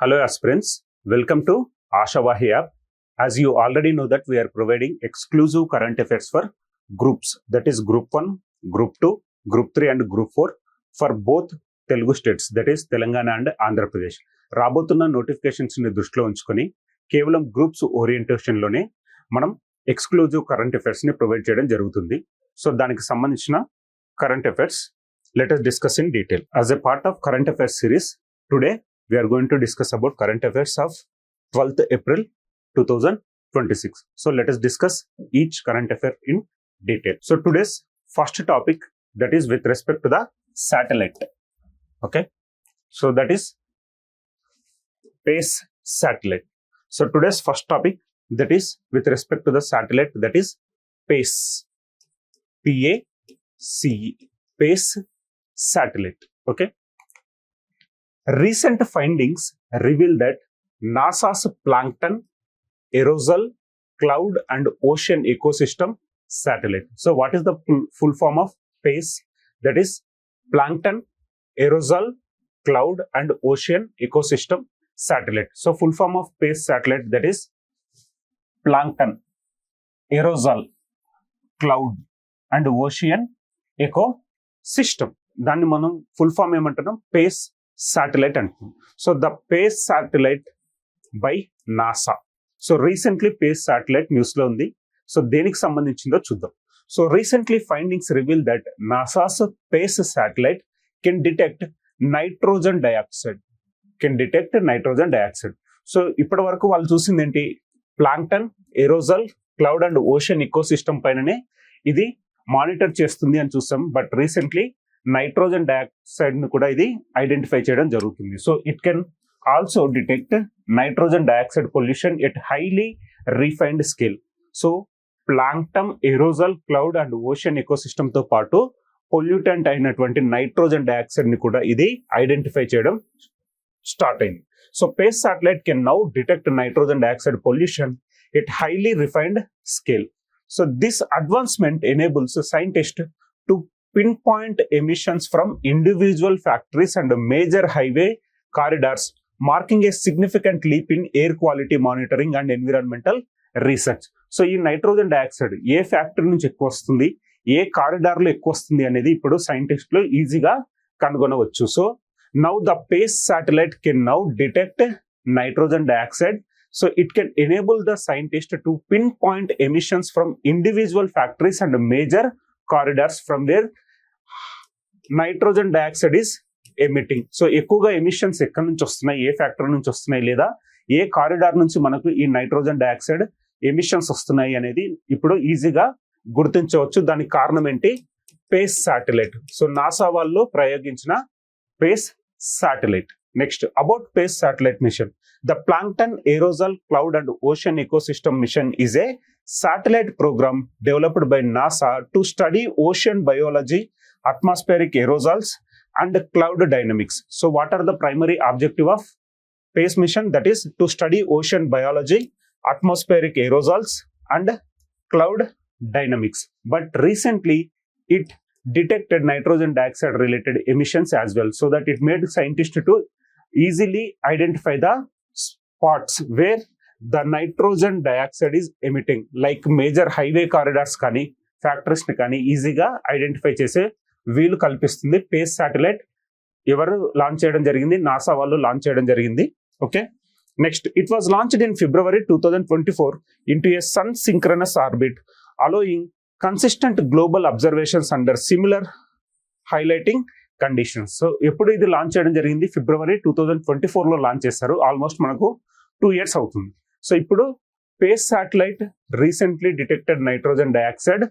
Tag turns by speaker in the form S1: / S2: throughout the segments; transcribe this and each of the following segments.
S1: Hello aspirants, welcome to Ashavahi app. As you already know that we are providing exclusive current affairs for groups, that is Group 1, Group 2, Group 3 and Group 4 for both Telugu states, that is Telangana and Andhra Pradesh. రాబోతున్న నోటిఫికేషన్స్ని దృష్టిలో ఉంచుకొని కేవలం groups ఓరియంటేషన్లోనే మనం exclusive current అఫైర్స్ని provide చేయడం జరుగుతుంది. So దానికి సంబంధించిన current affairs let us discuss in detail. As a part of current affairs series, today we are going to discuss about current affairs of 12th April 2026. So let us discuss each current affair in detail. So today's first topic, that is with respect to the satellite. Okay. So that is space satellite. So today's first topic, that is with respect to the satellite, that is space. P-A-C-E. Space satellite. Okay. Recent findings reveal that NASA's plankton, aerosol, cloud and ocean ecosystem satellite. So what is the full form of space? That is plankton, aerosol, cloud and ocean ecosystem satellite. So full form of space satellite, that is plankton, aerosol, cloud and ocean ecosystem. దాన్ని మనం full form ఏమంటున్నాం, space satellite అంటున్నాం. So the space satellite by NASA. So recently space satellite న్యూస్లో ఉంది. So దేనికి సంబంధించిందో చూద్దాం. So recently findings reveal that NASA's space satellite can detect nitrogen dioxide. So ఇప్పటి వరకు వాళ్ళు చూసింది ఏంటి, plankton, aerosol, cloud and ocean ecosystem పైననే ఇది మానిటర్ చేస్తుంది అని చూసాం. బట్ రీసెంట్లీ నైట్రోజన్ డైఆక్సైడ్ ను కూడా ఇది ఐడెంటిఫై చేయడం జరుగుతుంది. So it can also detect nitrogen dioxide pollution at highly refined scale. So plankton, aerosol, cloud and ocean ecosystem తో పాటు పొల్యూటెంట్ అయినటువంటి నైట్రోజన్ డైఆక్సైడ్ ని కూడా ఇది ఐడెంటిఫై చేయడం స్టార్ట్ అయింది. So space satellite can now detect nitrogen dioxide pollution at highly refined scale. So this advancement enables scientists to pinpoint emissions from individual factories and major highway corridors, marking a significant leap in air quality monitoring and environmental research. So ఈ nitrogen dioxide ఏ factory నుంచి ఎక్కువ వస్తుంది, ఏ కారిడార్లో ఎక్కువ వస్తుంది అనేది ఇప్పుడు సైంటిస్టులు ఈజీగా కనుగొనవచ్చు. So now the space satellite can now detect nitrogen dioxide. So it can enable the scientist to pinpoint emissions from individual factories and major corridors from where nitrogen dioxide is emitting. So ఎక్కువగా emissions ఎక్కడి నుంచి వస్తున్నాయి, ఏ factory నుంచి వస్తున్నాయి లేదా ఏ corridor నుంచి మనకు ఈ నైట్రోజన్ డైఆక్సైడ్ ఎమిషన్స్ వస్తున్నాయి అనేది ఇప్పుడు ఈజీగా గుర్తించవచ్చు. దానికి కారణం ఏంటి, స్పేస్ శాటిలైట్. సో నాసా వాళ్ళు ప్రయోగించిన space satellite. Next about space satellite machine. The Plankton, Aerosol, Cloud and Ocean Ecosystem Mission is a satellite program developed by NASA to study ocean biology, atmospheric aerosols and cloud dynamics. So what are the primary objective of space mission? That is to study ocean biology, atmospheric aerosols and cloud dynamics. But recently it detected nitrogen dioxide related emissions as well, so that it made scientists to easily identify the spots where the nitrogen dioxide is emitting, like major highway corridors కానీ factories ని కానీ ఈజీగా identify చేసే వీలు కల్పిస్తుంది space satellite. ఎవరు launch చేయడం జరిగింది, నాసా వాళ్ళు లాంచ్ చేయడం జరిగింది. Okay. Next, it was launched in February 2024 into a sun synchronous orbit, allowing consistent global observations under similar highlighting conditions. So ఎప్పుడు ఇది లాంచ్ చేయడం జరిగింది, February 2024లో లాంచ్ చేశారు. ఆల్మోస్ట్ మనకు 2 years అవుతుంది. సో ఇప్పుడు space satellite recently detected nitrogen dioxide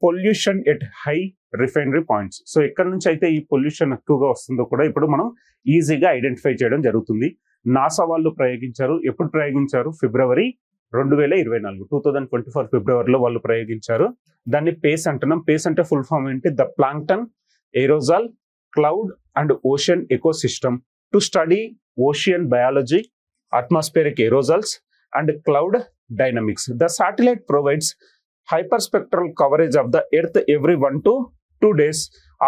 S1: pollution at high refinery points. So ఎక్కడి నుంచి అయితే ఈ పొల్యూషన్ ఎక్కువగా వస్తుందో కూడా ఇప్పుడు మనం ఈజీగా ఐడెంటిఫై చేయడం జరుగుతుంది. నాసా వాళ్ళు ప్రయోగించారు. ఎప్పుడు ప్రయోగించారు, February 2024 2024 ఫిబ్రవరిలో వాళ్ళు ప్రయోగించారు. దాన్ని పేస్ అంటున్నాం. పేస్ అంటే ఫుల్ ఫామ్ ఏంటి, the plankton, ఏరోజాల్, cloud and ocean ecosystem to study ocean biology, atmospheric aerosols and cloud dynamics. The satellite provides hyperspectral coverage of the earth every 1 to 2 days,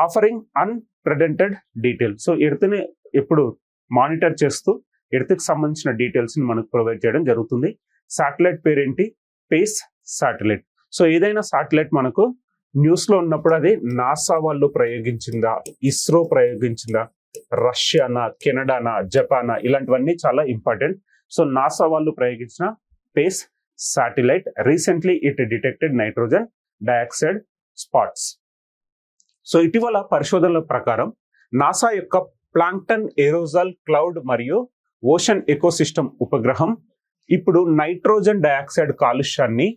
S1: offering unprecedented detail. So earth ni eppudu monitor చేస్తూ earth కి సంబంధించిన details ని మనకు provide చేయడం జరుగుతుంది. Satellite పేరేంటి? PACE satellite. So ఏదైనా satellite మనకు న్యూస్ లో ఉన్నప్పుడు అది నాసా వాళ్ళు ప్రయోగించిందా, ఇస్రో ప్రయోగించిందా, రష్యానా, కెనడానా, జపానా, ఇలాంటివన్నీ చాలా ఇంపార్టెంట్. సో నాసా వాళ్ళు ప్రయోగించిన PACE satellite recently it detected nitrogen dioxide spots. So ఇటీవల పరిశోధనల ప్రకారం నాసా యొక్క ప్లాంక్టన్ ఏరోజాల్ క్లౌడ్ మరియు ఓషన్ ఎకోసిస్టమ్ ఉపగ్రహం ఇప్పుడు నైట్రోజన్ డయాక్సైడ్ కాలుష్యాన్ని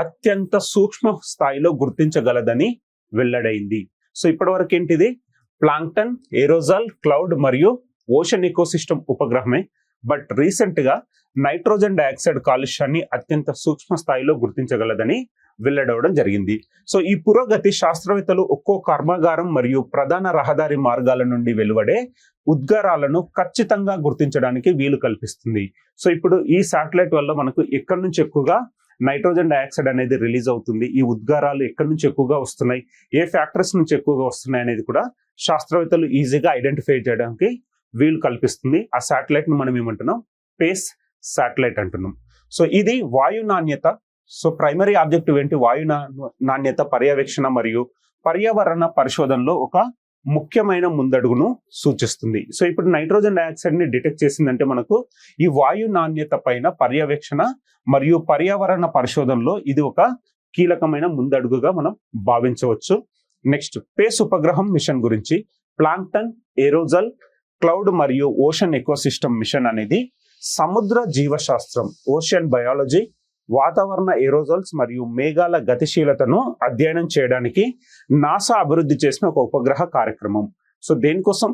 S1: అత్యంత సూక్ష్మ స్థాయిలో గుర్తించగలదని వెల్లడైంది. సో ఇప్పటివరకు ఏంటిది? ప్లాంక్టన్, ఏరోజాల్, క్లౌడ్ మరియు ఓషన్ ఎకోసిస్టమ్ ఉపగ్రహమే. బట్ రీసెంట్ గా నైట్రోజన్ డయాక్సైడ్ కాలుష్యాన్ని అత్యంత సూక్ష్మ స్థాయిలో గుర్తించగలదని వెల్లడవడం జరిగింది. సో ఈ పురోగతి శాస్త్రవేత్తలు ఒక్కో కర్మాగారం మరియు ప్రధాన రహదారి మార్గాల నుండి వెలువడే ఉద్గారాలను ఖచ్చితంగా గుర్తించడానికి వీలు కల్పిస్తుంది. సో ఇప్పుడు ఈ శాటిలైట్ వల్ల మనకు ఎక్కడి నుంచి ఎక్కువగా నైట్రోజన్ డయాక్సైడ్ అనేది రిలీజ్ అవుతుంది, ఈ ఉద్గారాలు ఎక్కడి నుంచి ఎక్కువగా వస్తున్నాయి, ఏ ఫ్యాక్టర్స్ నుంచి ఎక్కువగా వస్తున్నాయి అనేది కూడా శాస్త్రవేత్తలు ఈజీగా ఐడెంటిఫై చేయడానికి వీలు కల్పిస్తుంది. ఆ శాటిలైట్ ను మనం ఏమంటున్నాం? పేస్ శాటిలైట్ అంటున్నాం. సో ఇది వాయు నాణ్యత. సో ప్రైమరీ ఆబ్జెక్టివ్ ఏంటి? వాయు నాణ్యత పర్యవేక్షణ మరియు పర్యావరణ పరిశోధనలో ఒక ముఖ్యమైన ముందడుగును సూచిస్తుంది. సో ఇప్పుడు నైట్రోజన్ డయాక్సైడ్ ని డిటెక్ట్ చేసిందంటే మనకు ఈ వాయు నాణ్యత పైన పర్యవేక్షణ మరియు పర్యావరణ పరిశోధనలో ఇది ఒక కీలకమైన ముందడుగుగా మనం భావించవచ్చు. నెక్స్ట్ పేస్ ఉపగ్రహం మిషన్ గురించి. ప్లాంక్టన్, ఏరోజల్, క్లౌడ్ మరియు ఓషన్ ఎకోసిస్టమ్ మిషన్ అనేది సముద్ర జీవశాస్త్రం, ఓషన్ బయాలజీ, వాతావరణ ఏరోజల్స్ మరియు మేఘాల గతిశీలతను అధ్యయనం చేయడానికి నాసా అభివృద్ధి చేసిన ఒక ఉపగ్రహ కార్యక్రమం. సో దేనికోసం?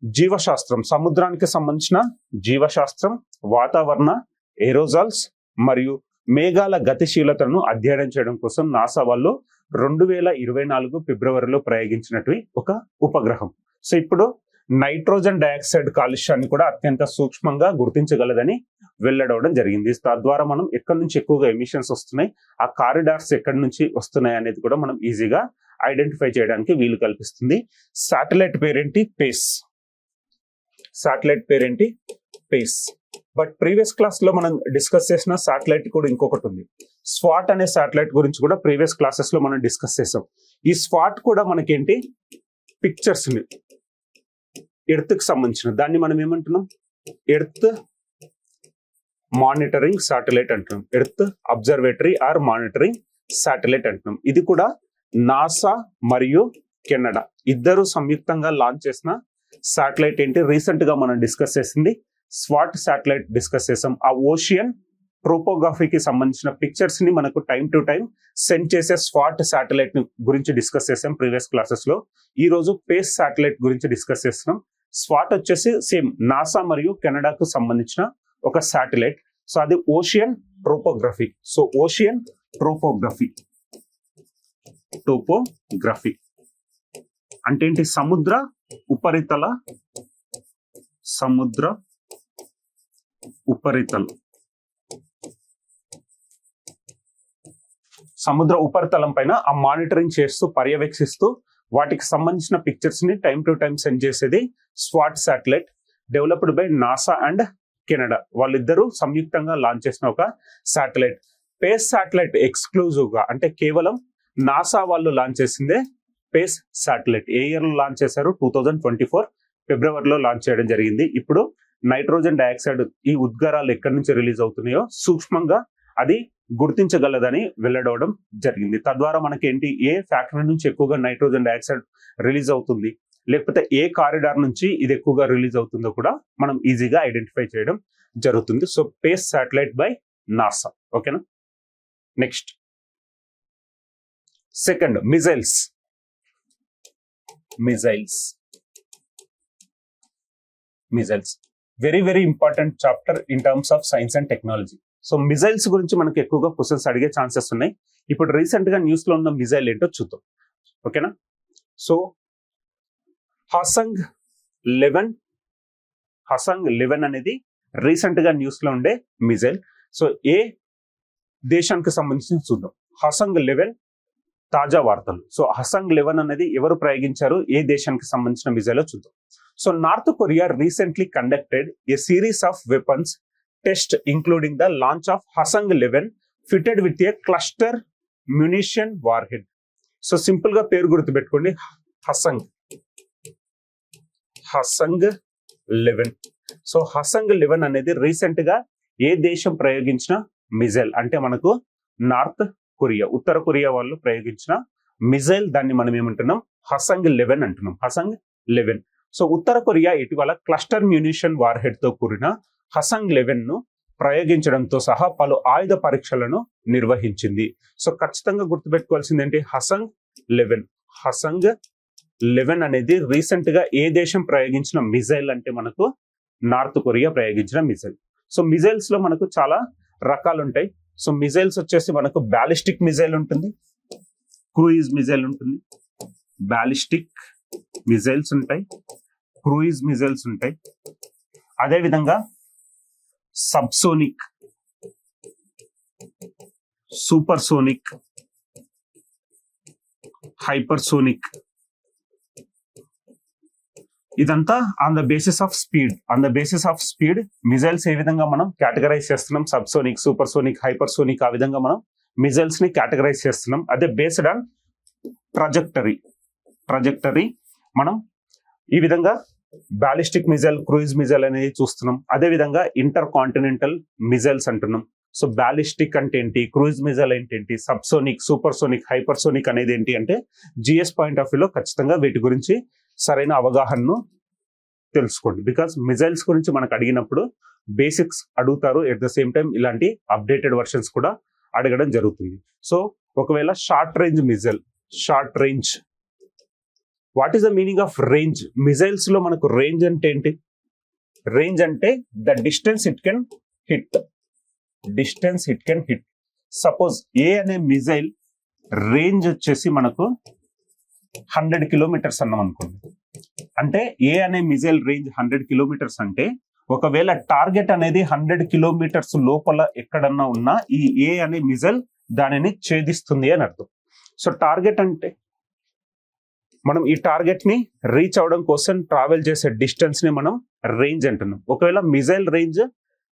S1: జీవశాస్త్రం, సముద్రానికి సంబంధించిన జీవశాస్త్రం, వాతావరణ ఏరోజల్స్ మరియు మేఘాల గతిశీలతను అధ్యయనం చేయడం కోసం నాసా వాళ్ళు 2024 ఫిబ్రవరిలో ప్రయోగించినటువంటి ఒక ఉపగ్రహం. సో ఇప్పుడు నైట్రోజన్ డయాక్సైడ్ కాలుష్యాన్ని కూడా అత్యంత సూక్ష్మంగా గుర్తించగలదని వెల్లడవడం జరిగింది. తద్వారా మనం ఎక్కడి నుంచి ఎక్కువగా ఎమిషన్స్ వస్తున్నాయి, ఆ కారిడార్స్ ఎక్కడి నుంచి వస్తున్నాయి అనేది కూడా మనం ఈజీగా ఐడెంటిఫై చేయడానికి వీలు కల్పిస్తుంది. శాటిలైట్ పేరేంటి? పేస్. శాటిలైట్ పేరేంటి? పేస్. బట్ ప్రీవియస్ క్లాస్ లో మనం డిస్కస్ చేసిన శాటిలైట్ కూడా ఇంకొకటి ఉంది. స్వాట్ అనే శాటిలైట్ గురించి కూడా ప్రీవియస్ క్లాసెస్ లో మనం డిస్కస్ చేసాం. ఈ స్వాట్ కూడా మనకేంటి? పిక్చర్స్ ని ఎర్త్ కి సంబంధించిన దాన్ని మనం ఏమంటున్నాం? ఎర్త్ మానిటరింగ్ శాటిలైట్ అంటున్నాం. Earth observatory or monitoring satellite అంటున్నాం. ఇది కూడా నాసా మరియు కెనడా ఇద్దరు సంయుక్తంగా లాంచ్ చేసిన శాటిలైట్ ఏంటి? రీసెంట్ గా మనం డిస్కస్ చేసింది స్వాట్ శాటిలైట్ డిస్కస్ చేసాం. ఆ ఓషియన్ ట్రోపోగ్రఫీకి సంబంధించిన పిక్చర్స్ ని మనకు టైం టు టైం సెండ్ చేసే స్వాట్ శాటిలైట్ గురించి డిస్కస్ చేసాం ప్రీవియస్ క్లాసెస్ లో. ఈ రోజు పేస్ శాటిలైట్ గురించి డిస్కస్ చేస్తున్నాం. స్వాట్ వచ్చేసి సేమ్ నాసా మరియు కెనడాకు సంబంధించిన ఒక శాటిలైట్. సో అది ఓషియన్ ట్రోపోగ్రఫీ. సో ఓషియన్ ట్రోపోగ్రఫీ అంటే ఏంటి? సముద్ర ఉపరితలం సముద్ర ఉపరితలం పైన ఆ మానిటరింగ్ చేస్తూ పర్యవేక్షిస్తూ వాటికి సంబంధించిన పిక్చర్స్ ని టైం టు టైం సెండ్ చేసేది swat satellite, developed by NASA and Canada. వాళ్ళిద్దరూ సంయుక్తంగా లాంచ్ చేసిన ఒక శాటిలైట్. పేస్ శాటిలైట్ ఎక్స్క్లూజివ్ గా అంటే కేవలం నాసా వాళ్ళు లాంచ్ చేసిందే పేస్ శాటిలైట్. ఏ ఇయర్ లో లాంచ్ చేశారు? 2024 ఫిబ్రవరిలో లాంచ్ చేయడం జరిగింది. ఇప్పుడు నైట్రోజన్ డయాక్సైడ్ ఈ ఉద్గారాలు ఎక్కడి నుంచి రిలీజ్ అవుతున్నాయో సూక్ష్మంగా అది గుర్తించగలదని వెల్లడవడం జరిగింది. తద్వారా మనకేంటి? ఏ ఫ్యాక్టరీ నుంచి ఎక్కువగా నైట్రోజన్ డయాక్సైడ్ రిలీజ్ అవుతుంది, లేకపోతే ఏ కారిడార్ నుంచి ఇది ఎక్కువగా రిలీజ్ అవుతుందో కూడా మనం ఈజీగా ఐడెంటిఫై చేయడం జరుగుతుంది. So space satellite by NASA. ఓకేనా? Next second, missiles. Very very important chapter in terms of science and technology. So missiles గురించి మనకు ఎక్కువగా క్వశ్చన్స్ అడిగే ఛాన్సెస్ ఉన్నాయి. ఇప్పుడు రీసెంట్ గా న్యూస్ లో ఉన్న మిజైల్ ఏంటో చూద్దాం. ఓకేనా? సో హసంగ్ 11 అనేది రీసెంట్ గా న్యూస్ లో ఉండే మిజైల్. సో ఏ దేశానికి సంబంధించి చూద్దాం. హసంగ్ 11 తాజా వార్తలు. సో హసంగ్ 11 అనేది ఎవరు ప్రయోగించారు, ఏ దేశానికి సంబంధించిన మిజైల్ చూద్దాం. So North Korea recently conducted a series of weapons test including the launch of హసంగ్-11 fitted with a cluster munition war head. So simple గా పేరు గుర్తుపెట్టుకోండి, హసంగ్-11. సో హసంగ్-11 అనేది రీసెంట్ గా ఏ దేశం ప్రయోగించిన మిజైల్ అంటే మనకు నార్త్ కొరియా, ఉత్తర కొరియా వాళ్ళు ప్రయోగించిన మిజైల్. దాన్ని మనం ఏమంటున్నాం, హసంగ్-11 అంటున్నాం, హసంగ్-11. సో ఉత్తర కొరియా ఇటీవల క్లస్టర్ మ్యూనిషన్ వార్ హెడ్ తో కూడిన హసంగ్-11 ను ప్రయోగించడంతో సహా పలు ఆయుధ పరీక్షలను నిర్వహించింది. సో ఖచ్చితంగా గుర్తుపెట్టుకోవాల్సింది ఏంటి, హసంగ్-11 అనేది రీసెంట్ గా ఏ దేశం ప్రయోగించిన మిజైల్ అంటే మనకు నార్త్ కొరియా ప్రయోగించిన మిజైల్. సో మిజైల్స్ లో మనకు చాలా రకాలు ఉంటాయి. సో మిజైల్స్ వచ్చేసి మనకు బ్యాలిస్టిక్ మిజైల్ ఉంటుంది, క్రూయిజ్ మిజైల్ ఉంటుంది, బ్యాలిస్టిక్ మిజైల్స్ ఉంటాయి, క్రూయిజ్ మిజైల్స్ ఉంటాయి. అదేవిధంగా సబ్సోనిక్, సూపర్సోనిక్, హైపర్సోనిక్, ఇదంతా on the basis of speed missiles ఏ విధంగా మనం కేటగరైజ్ చేస్తున్నాం, సబ్సోనిక్, సూపర్సోనిక్, హైపర్సోనిక్, ఆ విధంగా మనం మిజైల్స్ ని కేటగరైజ్ చేస్తున్నాం. అదే బేస్డ్ ఆన్ ట్రజెక్టరీ మనం ఈ విధంగా బ్యాలిస్టిక్ మిజైల్, క్రూయిజ్ మిజైల్ అనేది చూస్తున్నాం. అదే విధంగా ఇంటర్ కాంటినెంటల్ మిజైల్స్ అంటున్నాం. సో బ్యాలిస్టిక్ అంటే ఏంటి, క్రూయిజ్ మిజైల్ ఏంటి, సబ్సోనిక్, సూపర్సోనిక్, హైపర్సోనిక్ అనేది ఏంటి అంటే జిఎస్ పాయింట్ ఆఫ్ వ్యూలో ఖచ్చితంగా వీటి గురించి సరైన అవగాహనను తెలుసుకోండి. బికాస్ మిజైల్స్ గురించి మనకు అడిగినప్పుడు బేసిక్స్ అడుగుతారు, ఎట్ ద సేమ్ టైం ఇలాంటి అప్డేటెడ్ వర్షన్స్ కూడా అడగడం జరుగుతుంది. సో ఒకవేళ short range missile, short range, what is the meaning of range? Missiles లో మనకు రేంజ్ అంటే ఏంటి? రేంజ్ అంటే the distance it can hit, suppose A అనే మిజైల్ రేంజ్ వచ్చేసి మనకు 100 కిలోమీటర్స్ అన్నాం అనుకోండి. అంటే ఏ అనే మిజైల్ రేంజ్ 100 కిలోమీటర్స్ అంటే ఒకవేళ టార్గెట్ అనేది 100 కిలోమీటర్స్ లోపల ఎక్కడన్నా ఉన్నా ఈ ఏ అనే మిజైల్ దానిని ఛేదిస్తుంది అని అర్థం. సో టార్గెట్ అంటే మనం ఈ టార్గెట్ ని రీచ్ అవడం కోసం ట్రావెల్ చేసే డిస్టెన్స్ ని మనం రేంజ్ అంటున్నాం. ఒకవేళ మిజైల్ రేంజ్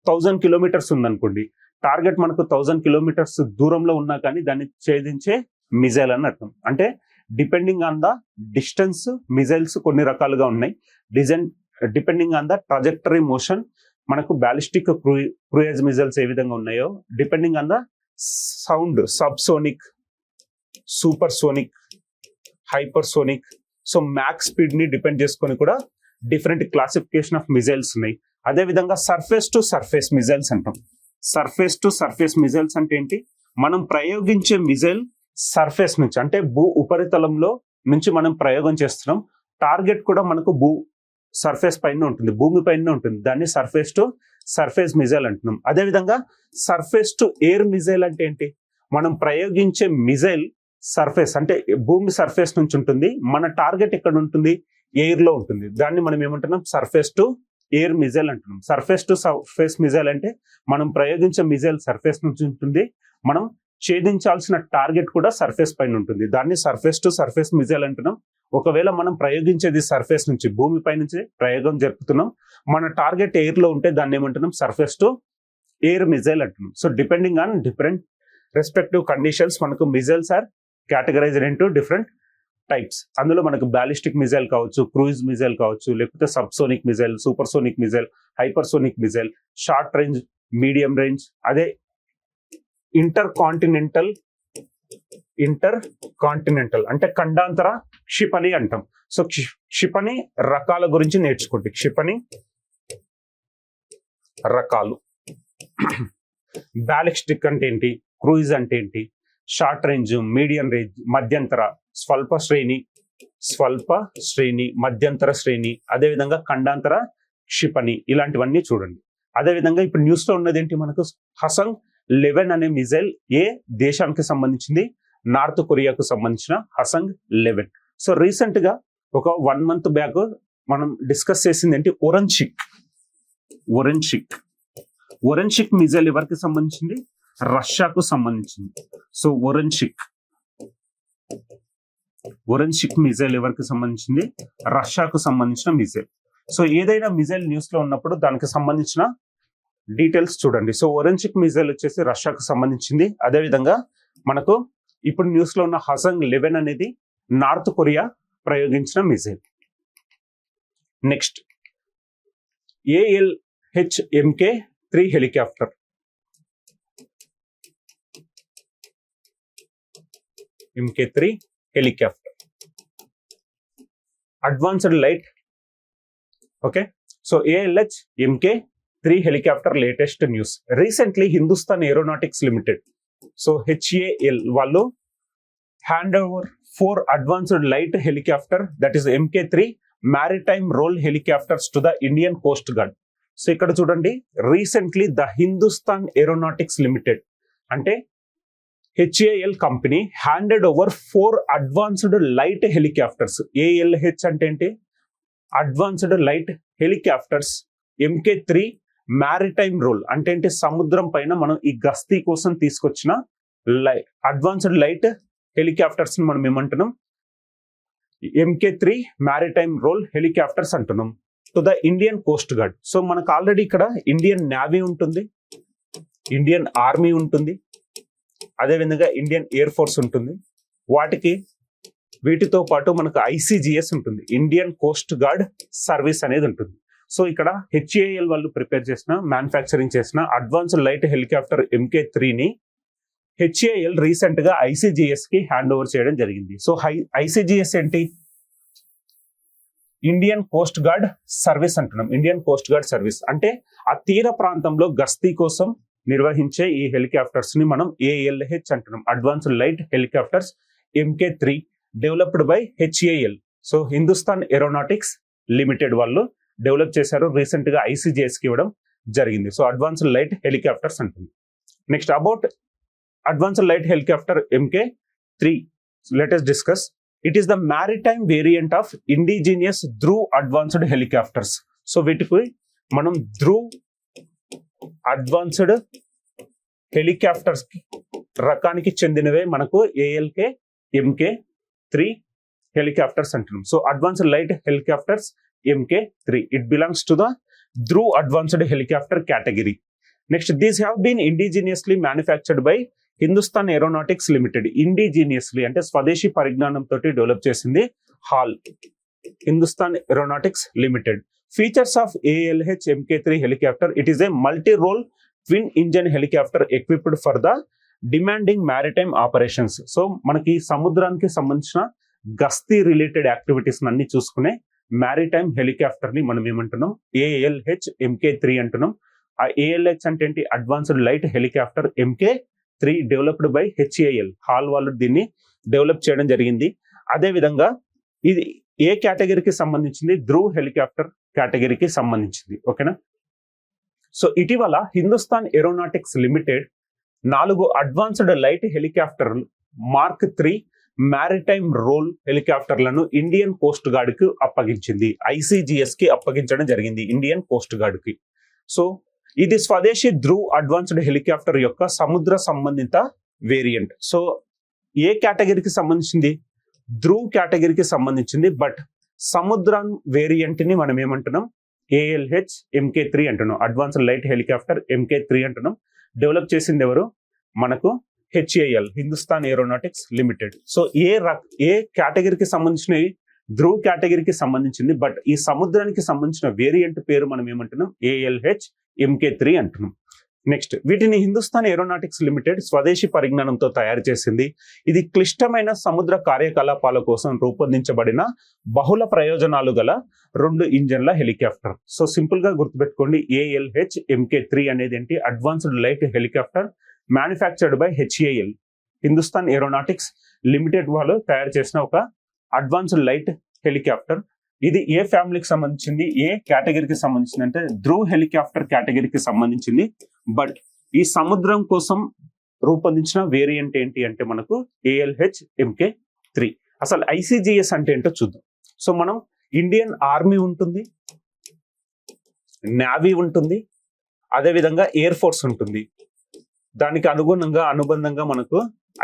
S1: 1000 కిలోమీటర్స్ ఉందనుకోండి, టార్గెట్ మనకు 1000 కిలోమీటర్స్ దూరంలో ఉన్నా కానీ దాన్ని ఛేదించే మిజైల్ అని అర్థం. అంటే depending on the distance missiles కొన్ని రకాలుగా ఉన్నాయి. Depending on the trajectory motion మనకు బ్యాలిస్టిక్, క్రూయిజ్ మిజైల్స్ ఏ విధంగా ఉన్నాయో, depending on the sound, subsonic, supersonic, hypersonic, so max speed ని డిపెండ్ చేసుకొని కూడా డిఫరెంట్ క్లాసిఫికేషన్ ఆఫ్ మిజైల్స్ ఉన్నాయి. అదే విధంగా సర్ఫేస్ టు సర్ఫేస్ మిజైల్స్ అంటాం. సర్ఫేస్ టు సర్ఫేస్ మిజైల్స్ అంటే ఏంటి? మనం ప్రయోగించే మిజైల్ సర్ఫేస్ నుంచి అంటే భూ ఉపరితలంలో నుంచి మనం ప్రయోగం చేస్తున్నాం. టార్గెట్ కూడా మనకు సర్ఫేస్ పైన ఉంటుంది, భూమి పైన ఉంటుంది. దాన్ని సర్ఫేస్ టు సర్ఫేస్ మిజైల్ అంటున్నాం. అదేవిధంగా సర్ఫేస్ టు ఎయిర్ మిజైల్ అంటే ఏంటి? మనం ప్రయోగించే మిజైల్ సర్ఫేస్ అంటే భూమి సర్ఫేస్ నుంచి ఉంటుంది, మన టార్గెట్ ఎక్కడ ఉంటుంది? ఎయిర్ లో ఉంటుంది. దాన్ని మనం ఏమంటున్నాం? సర్ఫేస్ టు ఎయిర్ మిజైల్ అంటున్నాం. సర్ఫేస్ టు సర్ఫేస్ మిజైల్ అంటే మనం ప్రయోగించే మిజైల్ సర్ఫేస్ నుంచి ఉంటుంది, మనం ఛేదించాల్సిన టార్గెట్ కూడా సర్ఫేస్ పైన ఉంటుంది. దాన్ని సర్ఫేస్ టు సర్ఫేస్ మిజైల్ అంటున్నాం. ఒకవేళ మనం ప్రయోగించేది సర్ఫేస్ నుంచి, భూమిపై నుంచి ప్రయోగం జరుపుతున్నాం, మన టార్గెట్ ఎయిర్ లో ఉంటే దాన్ని ఏమంటున్నాం? సర్ఫేస్ టు ఎయిర్ మిజైల్ అంటున్నాం. So depending on different respective conditions మనకు missiles are categorized into different types. అందులో మనకు బ్యాలిస్టిక్ మిజైల్ కావచ్చు, క్రూయిజ్ మిజైల్ కావచ్చు, లేకపోతే subsonic missile, supersonic missile, hypersonic missile, short range, medium range, అదే ఇంటర్ కాంటినెంటల్ అంటే ఖండాంతర క్షిపణి అంటాం. సో క్షిపణి రకాల గురించి నేర్చుకోండి. క్షిపణి రకాలు, బ్యాలిస్టిక్ అంటే ఏంటి, క్రూయిజ్ అంటే ఏంటి, షార్ట్ రేంజ్, మీడియం రేంజ్, మధ్యంతర, స్వల్ప శ్రేణి, మధ్యంతర శ్రేణి, అదేవిధంగా ఖండాంతర క్షిపణి, ఇలాంటివన్నీ చూడండి. అదేవిధంగా ఇప్పుడు న్యూస్ లో ఉన్నది ఏంటి? మనకు హసంగ్-11 అనే మిజైల్ ఏ దేశానికి సంబంధించింది? నార్త్ కొరియాకు సంబంధించిన హసంగ్-11. సో రీసెంట్ గా ఒక 1 month బ్యాక్ మనం డిస్కస్ చేసింది ఏంటి? ఒరెన్షిక్ మిజైల్ ఎవరికి సంబంధించింది? రష్యాకు సంబంధించింది. సో ఒరెన్షిక్ మిజైల్ ఎవరికి సంబంధించింది? రష్యాకు సంబంధించిన మిజైల్. సో ఏదైనా మిజైల్ న్యూస్ లో ఉన్నప్పుడు దానికి సంబంధించిన డీటెయిల్స్ చూడండి. సో ఒరెంచిక్ మిజైల్ వచ్చేసి రష్యాకు సంబంధించింది. అదేవిధంగా మనకు ఇప్పుడు న్యూస్ లో ఉన్న హసంగ్ 11 అనేది నార్త్ కొరియా ప్రయోగించిన missile. Next ALH MK3 helicopter. MK3 helicopter advanced light. Okay, so ALH MK3 helicopter latest news. Recently Hindustan aeronautics limited, so HAL వాళ్ళు hand over 4 advanced light helicopter that is MK3 maritime role helicopters to the Indian Coast Guard. So ఇక్కడ చూడండి, recently the Hindustan aeronautics Limited అంటే HAL company handed over 4 advanced light helicopters. ALH అంటే ఏంటి? Advanced light helicopters. MK3 maritime role అంటే ఏంటి? సముద్రం పైన మనం ఈ గస్తీ కోసం తీసుకొచ్చిన అడ్వాన్స్డ్ లైట్ హెలికాప్టర్స్ మనం ఏమంటున్నాం? MK3 మ్యారిటైమ్ రోల్ హెలికాప్టర్స్ అంటున్నాం to the Indian Coast Guard. So మనకు ఆల్రెడీ ఇక్కడ ఇండియన్ నేవీ ఉంటుంది, ఇండియన్ ఆర్మీ ఉంటుంది, అదేవిధంగా ఇండియన్ ఎయిర్ ఫోర్స్ ఉంటుంది. వీటితో పాటు మనకు ICGS ఉంటుంది, ఇండియన్ కోస్ట్ గార్డ్ సర్వీస్ అనేది ఉంటుంది. సో ఇక్కడ HAL వాళ్ళు ప్రిపేర్ చేసిన, మ్యానుఫ్యాక్చరింగ్ చేసిన అడ్వాన్స్డ్ లైట్ హెలికాప్టర్ MK3ని HAL రీసెంట్ గా ICGS కి హ్యాండ్ ఓవర్ చేయడం జరిగింది. సో ICGS ఏంటి? ఇండియన్ కోస్ట్ గార్డ్ సర్వీస్ అంటున్నాం. ఇండియన్ కోస్ట్ గార్డ్ సర్వీస్ అంటే ఆ తీర ప్రాంతంలో గస్తీ కోసం నిర్వహించే ఈ హెలికాప్టర్స్ ని మనం ALH అంటున్నాం, advanced light helicopters MK3 developed by HAL. So Hindustan aeronautics Limited వాళ్ళు డెవలప్ చేశారు, రీసెంట్ గా ICGS కి ఇవ్వడం జరిగింది. సో అడ్వాన్స్డ్ లైట్ హెలికాప్టర్స్ అంటుంది. Next about advanced light helicopter MK3, let us discuss. It is the maritime variant of indigenous Dhruv advanced helicopters. So వీటికి మనం Dhruv advanced helicopters రకానికి చెందినవే మనకు ALK MK3 helicopters అంటున్నాం. So advanced light helicopters MK3, it belongs to the Dhruv advanced helicopter category. Next, these have been indigenously manufactured by Hindustan aeronautics Limited. Indigenously అంటే స్వదేశీ పరిజ్ఞానంతో develop చేసింది HAL, Hindustan aeronautics Limited. Features of ALH MK3 helicopter. It is a multi role twin engine helicopter equipped for the demanding maritime operations. So మనకి సముద్రానికి సంబంధించిన గస్తీ related activities అన్ని చూసుకునే మ్యారిటైమ్ హెలికాప్టర్ ని మనం ఏమంటున్నాం? ALH MK3 అంటున్నాం. ఆ ALH అంటే ఏంటి? Advanced light helicopter MK3 developed by HAL, hall వాళ్ళు దీన్ని డెవలప్ చేయడం జరిగింది. అదే విధంగా ఇది ఏ కేటగిరీకి సంబంధించింది? ధ్రువ్ హెలికాప్టర్ కేటగిరీకి సంబంధించింది. ఓకేనా? సో ఇటీవల Hindustan aeronautics limited 4 advanced light helicopter Mark 3 maritime role హెలికాప్టర్లను ఇండియన్ కోస్ట్ గార్డ్ కి అప్పగించింది, ICGS కి అప్పగించడం జరిగింది, ఇండియన్ కోస్ట్ గార్డ్ కి. సో ఇది స్వదేశీ ధ్రువ్ అడ్వాన్స్డ్ హెలికాప్టర్ యొక్క సముద్ర సంబంధిత వేరియంట్. సో ఏ కేటగిరీకి సంబంధించింది? ధ్రువ్ కేటగిరీకి సంబంధించింది. బట్ సముద్రం వేరియంట్ ని మనం ఏమంటున్నాం? ALH MK3 అంటున్నాం, అడ్వాన్స్డ్ లైట్ హెలికాప్టర్ MK3 అంటున్నాం. డెవలప్ చేసింది ఎవరు? మనకు HAL, Hindustan aeronautics limited. So ఏ కేటగిరీకి సంబంధించినవి? ధ్రువ్ కేటగిరీకి సంబంధించింది. బట్ ఈ సముద్రానికి సంబంధించిన వేరియంట్ పేరు మనం ఏమంటున్నాం? ALH MK3 అంటున్నాం. నెక్స్ట్, వీటిని హిందుస్థాన్ ఏరోనాటిక్స్ లిమిటెడ్ స్వదేశీ పరిజ్ఞానంతో తయారు చేసింది. ఇది క్లిష్టమైన సముద్ర కార్యకలాపాల కోసం రూపొందించబడిన బహుళ ప్రయోజనాలు గల 2 ఇంజన్ల హెలికాప్టర్. సో సింపుల్ గా గుర్తుపెట్టుకోండి, ALH MK3 అనేది ఏంటి? Advanced light helicopter manufactured by HAL, Hindustan aeronautics Limited వాళ్ళు తయారు చేసిన ఒక అడ్వాన్స్డ్ లైట్ హెలికాప్టర్. ఇది ఏ ఫ్యామిలీకి సంబంధించింది? ఏ కేటగిరీకి సంబంధించింది అంటే ధ్రువ్ హెలికాప్టర్ కేటగిరీకి సంబంధించింది. బట్ ఈ సముద్రం కోసం రూపొందించిన వేరియంట్ ఏంటి అంటే మనకు ALH MK3. అసలు ICGS అంటే ఏంటో చూద్దాం. సో మనం ఇండియన్ ఆర్మీ ఉంటుంది, నేవీ ఉంటుంది, అదేవిధంగా ఎయిర్ ఫోర్స్ ఉంటుంది. దానికి అనుబంధంగా మనకు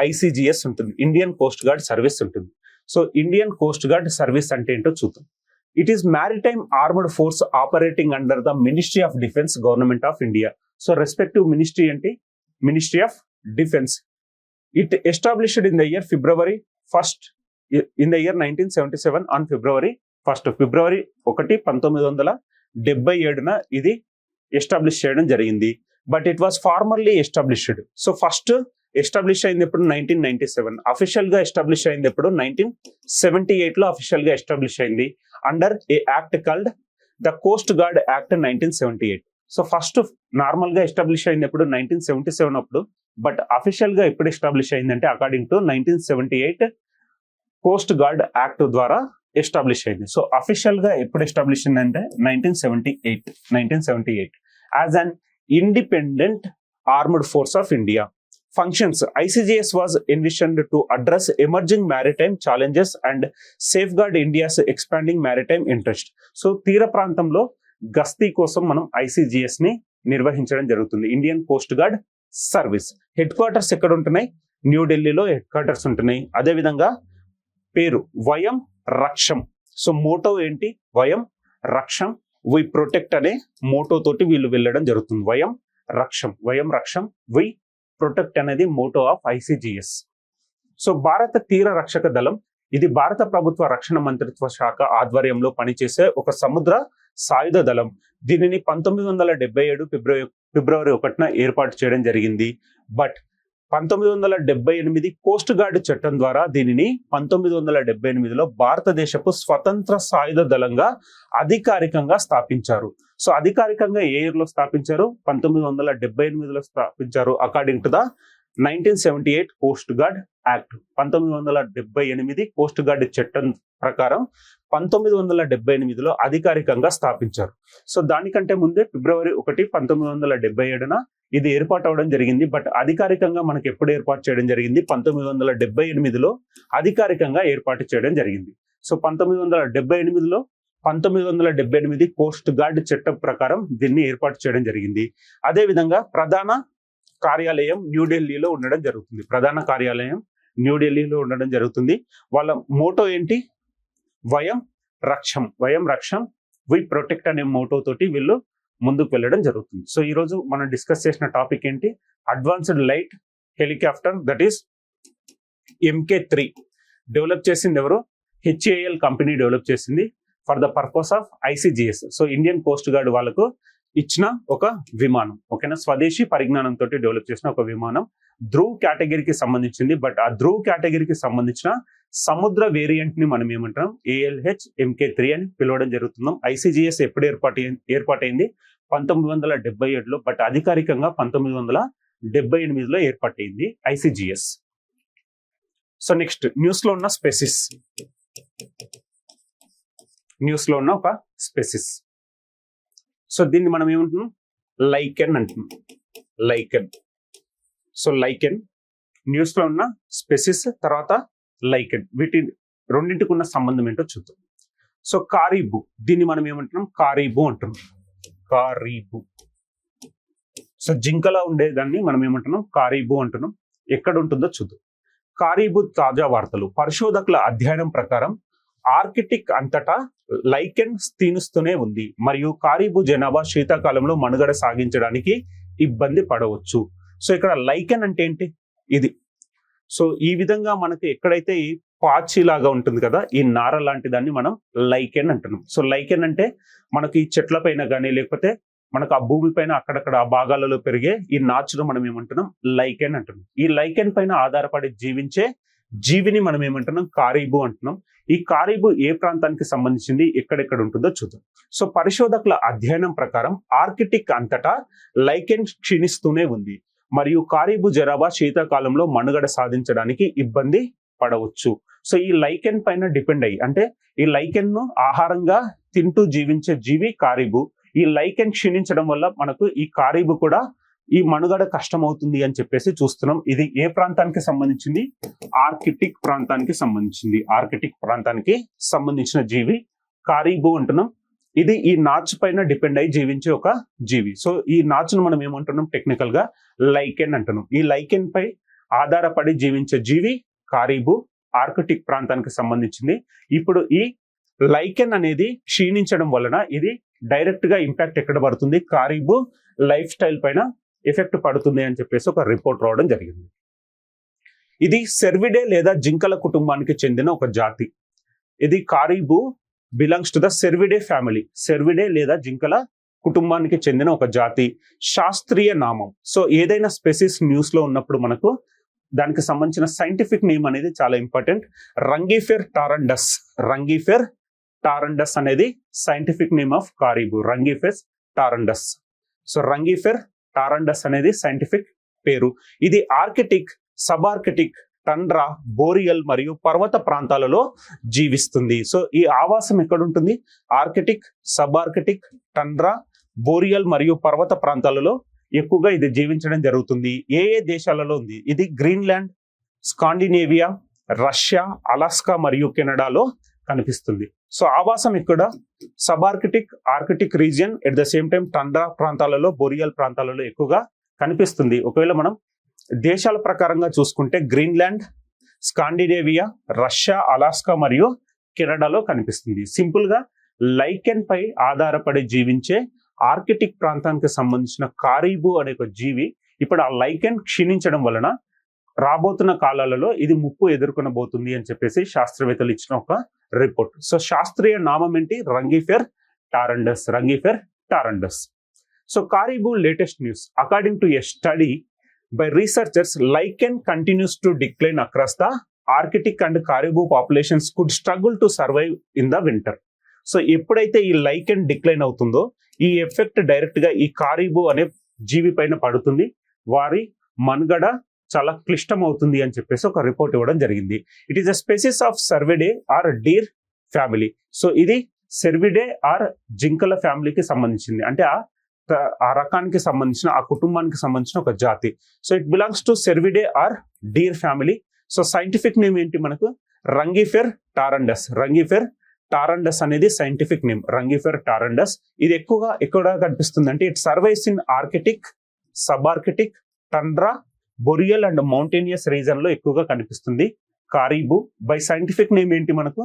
S1: ICGS ఉంటుంది, ఇండియన్ కోస్ట్ గార్డ్ సర్వీస్ ఉంటుంది. So Indian Coast guard service అంటే ఏంటో చూద్దాం. It is maritime armoured force operating under the ministry of defence government of India. So respective ministry ఏంటి? Ministry of defence. It established in the year February 1st in the year 1977 on February 1st. ఫిబ్రవరి 1, 1977 ఇది ఎస్టాబ్లిష్ చేయడం జరిగింది. But it was formerly established. So first establish అయింది ఎప్పుడు? 1997. Official గా establish అయింది ఎప్పుడు? 1978 అఫీషియల్ గా ఎస్టాబ్లిష్ అయింది under A act called the coast guard act 1978. So first normal గా ఎస్టాబ్లిష్ అయింది ఎప్పుడు? 1977 అప్పుడు. బట్ అఫీషియల్ గా ఎప్పుడు ఎస్టాబ్లిష్ అయిందంటే according to 1978 coast guard act ద్వారా ఎస్టాబ్లిష్ అయింది. సో అఫీషియల్ గా ఎప్పుడు ఎస్టాబ్లిష్ అయిందంటే 1978 as an independent armoured force of India. Functions. ICGS was envisioned to address emerging maritime challenges and safeguard India's expanding maritime interest. So తీర ప్రాంతంలో గస్తీ కోసం మనం ICGS ని నిర్వహించడం జరుగుతుంది. Indian Coast guard service. Head quarters ఎక్కడ ఉంటున్నాయి? న్యూఢిల్లీలో హెడ్ క్వార్టర్స్ ఉంటున్నాయి. అదేవిధంగా పేరు వయం రక్షం. సో మోటో ఏంటి? వయం రక్షం. వి ప్రొటెక్ట్ అనే మోటో తోటి వీళ్ళు వెళ్ళడం జరుగుతుంది. వయం రక్షం వి ప్రొటెక్ట్ అనేది మోటో ఆఫ్ ICGS. సో భారత తీర రక్షక దళం ఇది భారత ప్రభుత్వ రక్షణ మంత్రిత్వ శాఖ ఆధ్వర్యంలో పనిచేసే ఒక సముద్ర సాయుధ దళం. దీనిని 1977 ఫిబ్రవరి 1న ఏర్పాటు చేయడం జరిగింది. బట్ 1978 కోస్ట్ గార్డ్ చట్టం ద్వారా దీనిని 1978లో భారతదేశపు స్వతంత్ర సాయుధ దళంగా అధికారికంగా స్థాపించారు. సో అధికారికంగా ఏ ఇయర్ లో స్థాపించారు? 1978లో స్థాపించారు according to the 1978 coast guard act. 1978 coast guard చట్టం ప్రకారం 1978లో అధికారికంగా స్థాపించారు. సో దానికంటే ముందే February 1, 1977 ఇది ఏర్పాటు అవడం జరిగింది. బట్ అధికారికంగా మనకి ఎప్పుడు ఏర్పాటు చేయడం జరిగింది? 1978లో అధికారికంగా ఏర్పాటు చేయడం జరిగింది. సో 1978 కోస్ట్ గార్డ్ చట్టం ప్రకారం దీన్ని ఏర్పాటు చేయడం జరిగింది. అదేవిధంగా ప్రధాన కార్యాలయం న్యూఢిల్లీలో ఉండడం జరుగుతుంది. వాళ్ళ మోటో ఏంటి? వయం రక్షం వి ప్రొటెక్ట్ అనే మోటో తోటి వీళ్ళు ముందుకు వెళ్ళడం జరుగుతుంది. సో ఈ రోజు మనం డిస్కస్ చేసిన టాపిక్ ఏంటి? Advanced light helicopter, that is MK3 develop చేసింది ఎవరు? HAL కంపెనీ డెవలప్ చేసింది for the purpose of ICGS. So Indian coast guard వాళ్ళకు ఇచ్చిన ఒక విమానం. ఓకేనా? స్వదేశీ పరిజ్ఞానంతో డెవలప్ చేసిన ఒక విమానం. ధ్రువ్ కేటగిరీకి సంబంధించింది. బట్ ఆ ధ్రువ్ కేటగిరీకి సంబంధించిన సముద్ర వేరియంట్ ని మనం ఏమంటాం? ALH MK3 అని పిలవడం జరుగుతున్నాం. ICGS ఎప్పుడు ఏర్పాటైంది? 1977లో. బట్ అధికారికంగా 1978లో ఏర్పాటైంది ICGS. సో నెక్స్ట్ న్యూస్ లో ఉన్న ఒక స్పెసిస్. సో దీన్ని మనం ఏమంటున్నాం? లైకెన్ అంటున్నాం. సో లైకెన్ న్యూస్ లో ఉన్న స్పెసిస్, తర్వాత లైకెన్. వీటి రెండింటికి ఉన్న సంబంధం ఏంటో చూద్దాం. సో కారీబు, దీన్ని మనం ఏమంటున్నాం? కారీబు అంటున్నాం. సో జింకలా ఉండేదాన్ని మనం ఏమంటున్నాం? కారీబు అంటున్నాం. ఎక్కడ ఉంటుందో చూద్దాం. కారీబు తాజా వార్తలు. పరిశోధకుల అధ్యయనం ప్రకారం ఆర్కిటిక్ అంతటా లైకెన్ క్షీణిస్తూనే ఉంది మరియు కారీబు జనాభా శీతాకాలంలో మనుగడ సాగించడానికి ఇబ్బంది పడవచ్చు. సో ఇక్కడ లైకెన్ అంటే ఏంటి? ఇది. సో ఈ విధంగా మనకి ఎక్కడైతే ఈ పాచి లాగా ఉంటుంది కదా, ఈ నార లాంటి దాన్ని మనం లైకెన్ అంటున్నాం. సో లైకెన్ అంటే మనకి చెట్ల పైన కానీ లేకపోతే మనకు ఆ భూమి పైన అక్కడక్కడ ఆ భాగాలలో పెరిగే ఈ నాచును మనం ఏమంటున్నాం? లైకెన్ అంటున్నాం. ఈ లైకెన్ పైన ఆధారపడి జీవించే జీవిని మనం ఏమంటున్నాం? కారీబు అంటున్నాం. ఈ కారీబు ఏ ప్రాంతానికి సంబంధించింది, ఎక్కడెక్కడ ఉంటుందో చూద్దాం. సో పరిశోధకుల అధ్యయనం ప్రకారం ఆర్కిటిక్ అంతటా లైకెన్ క్షీణిస్తూనే ఉంది మరియు కారీబు జనాభా శీతాకాలంలో మనుగడ సాధించడానికి ఇబ్బంది పడవచ్చు. సో ఈ లైకెన్ పైన డిపెండ్ అయ్యి, అంటే ఈ లైకెన్ ను ఆహారంగా తింటూ జీవించే జీవి కారీబు. ఈ లైకెన్ క్షీణించడం వల్ల మనకు ఈ కారీబు కూడా ఈ మనుగడ కష్టమవుతుంది అని చెప్పేసి చూస్తున్నాం. ఇది ఏ ప్రాంతానికి సంబంధించింది? ఆర్కిటిక్ ప్రాంతానికి సంబంధించిన జీవి కారీబు అంటున్నాం. ఇది ఈ నాచు పైన డిపెండ్ అయ్యి జీవించే ఒక జీవి. సో ఈ నాచును మనం ఏమంటున్నాం? టెక్నికల్ గా లైకెన్ అంటున్నాం. ఈ లైకెన్ పై ఆధారపడి జీవించే జీవి కారీబు, ఆర్కిటిక్ ప్రాంతానికి సంబంధించింది. ఇప్పుడు ఈ లైకెన్ అనేది క్షీణించడం వలన ఇది డైరెక్ట్ గా ఇంపాక్ట్ ఎక్కడ పడుతుంది, కారిబు లైఫ్ స్టైల్ పైన ఎఫెక్ట్ పడుతుంది అని చెప్పేసి ఒక రిపోర్ట్ రావడం జరిగింది. ఇది సెర్విడే లేదా జింకల కుటుంబానికి చెందిన ఒక జాతి. ఇది కారిబు బిలాంగ్స్ టు ద సెర్విడే ఫ్యామిలీ. సెర్విడే లేదా జింకల కుటుంబానికి చెందిన ఒక జాతి. శాస్త్రీయ నామం. సో ఏదైనా స్పెసిస్ న్యూస్ లో ఉన్నప్పుడు మనకు దానికి సంబంధించిన సైంటిఫిక్ నేమ్ అనేది చాలా ఇంపార్టెంట్. రంగిఫెర్ టారండస్. రంగిఫెర్ టారండస్ అనేది scientific name of కారిబు. రంగిఫెర్ tarandus. So రంగిఫెర్ టారండస్ అనేది సైంటిఫిక్ పేరు. ఇది ఆర్కిటిక్, సబార్కిటిక్, టండ్రా, బోరియల్ మరియు పర్వత ప్రాంతాలలో జీవిస్తుంది. సో ఈ ఆవాసం ఎక్కడ ఉంటుంది? ఆర్కిటిక్, సబార్కిటిక్, టండ్రా, బోరియల్ మరియు పర్వత ప్రాంతాలలో ఎక్కువగా ఇది జీవించడం జరుగుతుంది. ఏ ఏ దేశాలలో ఉంది? ఇది గ్రీన్లాండ్, స్కాండినేవియా, రష్యా, అలాస్కా మరియు కెనడాలో కనిపిస్తుంది. సో ఆవాసం ఇక్కడ subarctic, Arctic region, at the same time tundra ప్రాంతాలలో, బోరియల్ ప్రాంతాలలో ఎక్కువగా కనిపిస్తుంది. ఒకవేళ మనం దేశాల ప్రకారంగా చూసుకుంటే గ్రీన్లాండ్, స్కాండినేవియా, రష్యా, అలాస్కా మరియు కెనడాలో కనిపిస్తుంది. సింపుల్ గా లైకెన్ పై ఆధారపడి జీవించే ఆర్కిటిక్ ప్రాంతానికి సంబంధించిన కారిబు అనే ఒక జీవి ఇప్పుడు ఆ లైకెన్ క్షీణించడం వలన రాబోతున్న కాలాలలో ఇది ముప్పు ఎదుర్కొనబోతుంది అని చెప్పేసి శాస్త్రవేత్తలు ఇచ్చిన ఒక రిపోర్ట్. సో శాస్త్రీయ నామం ఏంటి? Rangifer tarandus. Rangifer tarandus. So caribou latest news. According to a study by researchers, lichen continues to decline across the Arctic and caribou populations could struggle to survive in the winter. So ఎప్పుడైతే ఈ lichen decline అవుతుందో ఈ effect direct గా ఈ కారిబు అనే జీవి పైన పడుతుంది. వారి మనుగడ చాలా క్లిష్టం అవుతుంది అని చెప్పేసి ఒక రిపోర్ట్ ఇవ్వడం జరిగింది. It is a species of Cervidae or deer family. So ఇది సెర్విడే ఆర్ జింకల ఫ్యామిలీకి సంబంధించింది. అంటే ఆ రకానికి సంబంధించిన, ఆ కుటుంబానికి సంబంధించిన ఒక జాతి. So it belongs to Cervidae or deer family. So scientific name ఏంటి మనకు? రంగిఫెర్ టారండస్. రంగిఫెర్ టారండస్ అనేది సైంటిఫిక్ నేమ్. రంగిఫెర్ టారండస్. ఇది ఎక్కువగా కనిపిస్తుంది అంటే it survives in Arctic, subarctic, tundra, boreal and mountainous reason లో ఎక్కువగా కనిపిస్తుంది కారిబు. బై సైంటిఫిక్ నేమ్ ఏంటి మనకు?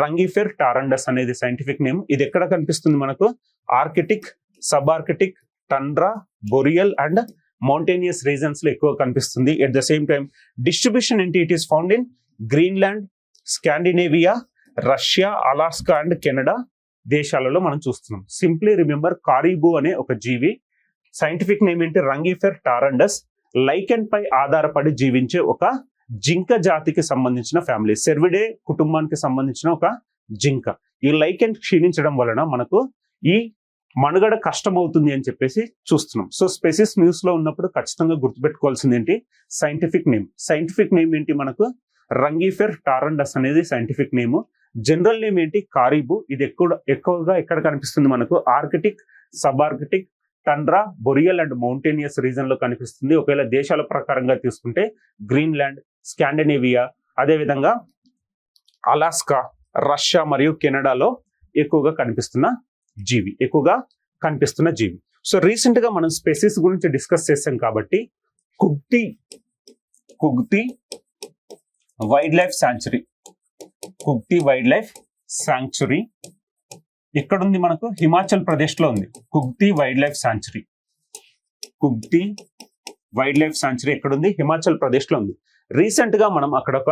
S1: రంగిఫెర్ టారండస్ అనేది సైంటిఫిక్ నేమ్. ఇది ఎక్కడ కనిపిస్తుంది మనకు? Arctic, subarctic, tundra, boreal and mountainous regions లో ఎక్కువ కనిపిస్తుంది. At the same time distribution ఏంటి? It is found in Greenland, Scandinavia, Russia, Alaska and Canada దేశాలలో మనం చూస్తున్నాం. సింప్లీ రిమెంబర్, కారిబు అనే ఒక జీవి. సైంటిఫిక్ నేమ్ ఏంటి? రంగిఫెర్ టారండస్. లైకెన్ పై ఆధారపడి జీవించే ఒక జింక జాతికి సంబంధించిన ఫ్యామిలీ. సెర్విడే కుటుంబానికి సంబంధించిన ఒక జింక. ఈ లైకెన్ క్షీణించడం వలన మనకు ఈ మనుగడ కష్టం అవుతుంది అని చెప్పేసి చూస్తున్నాం. సో స్పెసిస్ న్యూస్ లో ఉన్నప్పుడు ఖచ్చితంగా గుర్తుపెట్టుకోవాల్సింది ఏంటి? Scientific name. సైంటిఫిక్ నేమ్ ఏంటి మనకు? రంగిఫెర్ టారండస్ అనేది సైంటిఫిక్ నేమ్. జనరల్ నేమ్ ఏంటి? కారిబు. ఇది ఎక్కువగా ఎక్కడ కనిపిస్తుంది మనకు? Arctic, subarctic, tundra, boreal and mountainous reason లో కనిపిస్తుంది. ఒకవేళ దేశాల ప్రకారంగా తీసుకుంటే గ్రీన్లాండ్, స్కాండినేవియా, అదేవిధంగా అలాస్కా, రష్యా మరియు కెనడాలో ఎక్కువగా కనిపిస్తున్న జీవి. సో రీసెంట్ గా మనం స్పెసిస్ గురించి డిస్కస్ చేసాం కాబట్టి Kugti wildlife sanctuary. Kugti wildlife sanctuary ఎక్కడుంది మనకు? హిమాచల్ ప్రదేశ్ లో ఉంది. Kugti wildlife sanctuary. Kugti wildlife sanctuary ఎక్కడుంది? హిమాచల్ ప్రదేశ్ లో ఉంది. రీసెంట్ గా మనం అక్కడ ఒక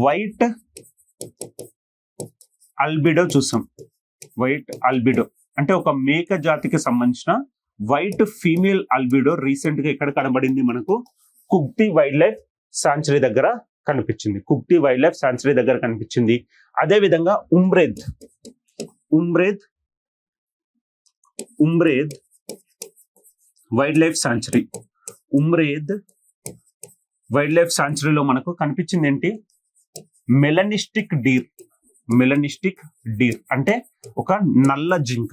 S1: వైట్ అల్బిడో చూసాం. వైట్ అల్బిడో అంటే ఒక మేక జాతికి సంబంధించిన వైట్ ఫీమేల్ అల్బిడో రీసెంట్ గా ఎక్కడ కనబడింది మనకు? కుగ్తి వైల్డ్ లైఫ్ శాంచురీ దగ్గర కనిపించింది. కుగ్తి వైల్డ్ లైఫ్ శాంచురీ దగ్గర కనిపించింది. అదే విధంగా Umred wildlife sanctuary. Umred wildlife శాంచురీలో మనకు కనిపించింది ఏంటి? మెలనిస్టిక్ డీర్ అంటే ఒక నల్ల జింక.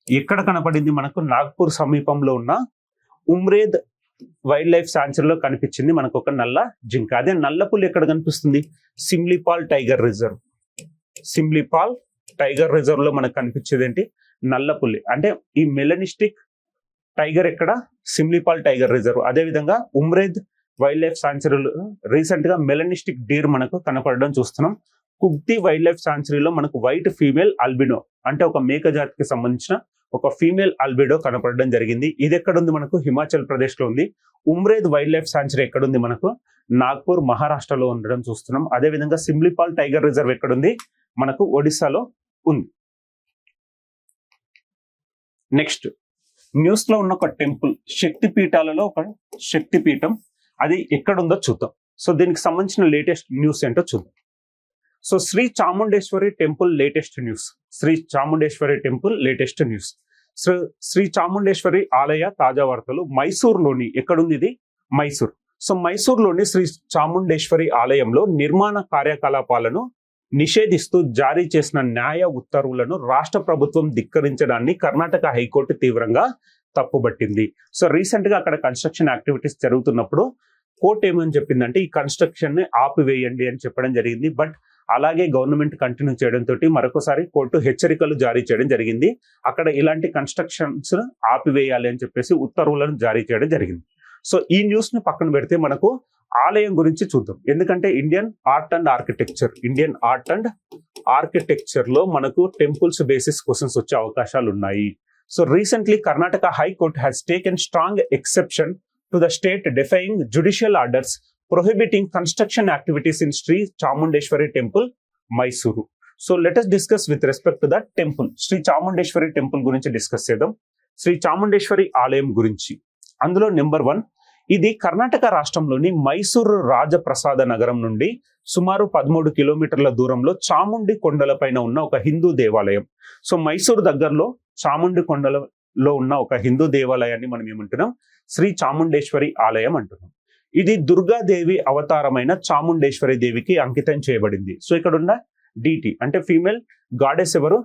S1: ఎక్కడ కనపడింది మనకు? నాగ్పూర్ సమీపంలో ఉన్న ఉమ్రేద్ వైల్డ్ లైఫ్ శాంచురీలో కనిపించింది మనకు ఒక నల్ల జింక. అదే నల్ల పులి ఎక్కడ కనిపిస్తుంది? సిమ్లీపాల్ టైగర్ రిజర్వ్ లో మనకు కనిపించేది ఏంటి? నల్ల పులి. అంటే ఈ మెలనిస్టిక్ టైగర్ ఎక్కడ? Simlipal tiger reserve. అదే విధంగా ఉమ్రేద్ వైల్డ్ లైఫ్ శాంచురీలో రీసెంట్ గా మెలనిస్టిక్ డీర్ మనకు కనపడడం చూస్తున్నాం. కుగ్తి వైల్డ్ లైఫ్ సాంచురీలో మనకు వైట్ ఫీమేల్ అల్బినో అంటే ఒక మేక జాతికి సంబంధించిన ఒక ఫీమేల్ అల్బిడో కనపడడం జరిగింది. ఇది ఎక్కడుంది మనకు? హిమాచల్ ప్రదేశ్ లో ఉంది. ఉమ్రేద్ వైల్డ్ లైఫ్ సాంచురీ ఎక్కడుంది మనకు? నాగ్పూర్ మహారాష్ట్రలో ఉండడం చూస్తున్నాం. అదేవిధంగా సిమ్లీపాల్ టైగర్ రిజర్వ్ ఎక్కడుంది మనకు? ఒడిస్సాలో ఉంది. నెక్స్ట్ న్యూస్ లో ఉన్న ఒక టెంపుల్, శక్తి పీఠాలలో ఒక శక్తి పీఠం, అది ఎక్కడుందో చూద్దాం. సో దీనికి సంబంధించిన లేటెస్ట్ న్యూస్ ఏంటో చూద్దాం. So Shri Chamundeshwari temple latest news. Shri Chamundeshwari temple latest news. Shri Chamundeshwari ఆలయ తాజా వార్తలు. మైసూర్లోని ఎక్కడుంది ఇది? మైసూర్. సో మైసూర్లోని శ్రీ చాముండేశ్వరి ఆలయంలో నిర్మాణ కార్యకలాపాలను నిషేధిస్తూ జారీ చేసిన న్యాయ ఉత్తర్వులను రాష్ట్ర ప్రభుత్వం ధిక్కరించడాన్ని కర్ణాటక హైకోర్టు తీవ్రంగా తప్పుబట్టింది. సో రీసెంట్ గా అక్కడ కన్స్ట్రక్షన్ యాక్టివిటీస్ జరుగుతున్నప్పుడు కోర్టు ఏమని చెప్పిందంటే ఈ కన్స్ట్రక్షన్ ని ఆపివేయండి అని చెప్పడం జరిగింది. బట్ అలాగే గవర్నమెంట్ కంటిన్యూ చేయడంతో మరొకసారి కోర్టు హెచ్చరికలు జారీ చేయడం జరిగింది. అక్కడ ఇలాంటి కన్స్ట్రక్షన్స్ ఆపివేయాలి అని చెప్పేసి ఉత్తర్వులను జారీ చేయడం జరిగింది. సో ఈ న్యూస్ ని పక్కన పెడితే మనకు ఆలయం గురించి చూద్దాం. ఎందుకంటే ఇండియన్ ఆర్ట్ అండ్ ఆర్కిటెక్చర్ లో మనకు టెంపుల్స్ బేసిస్ క్వశ్చన్స్ వచ్చే అవకాశాలు ఉన్నాయి. So recently Karnataka high court has taken strong exception to the state defying judicial orders prohibiting construction activities in Sri Chamundeshwari Temple, Mysuru. So let us discuss with respect to that temple. Sri Chamundeshwari Temple గురించి discuss చేద్దాం. శ్రీ చాముండేశ్వరి ఆలయం గురించి. అందులో number 1, ఇది కర్ణాటక రాష్ట్రంలోని మైసూరు రాజప్రసాద నగరం నుండి సుమారు 13 కిలోమీటర్ల దూరంలో చాముండి కొండలపైన ఉన్న ఒక హిందూ దేవాలయం. సో మైసూరు దగ్గరలో చాముండి కొండలలో ఉన్న ఒక హిందూ దేవాలయాన్ని మనం ఏమంటున్నాం? శ్రీ చాముండేశ్వరి ఆలయం అంటున్నాం. ఇది దుర్గాదేవి అవతారమైన చాముండేశ్వరి దేవికి అంకితం చేయబడింది. సో ఇక్కడ ఉన్న డిటి అంటే ఫీమేల్ గాడెస్ ఎవరు?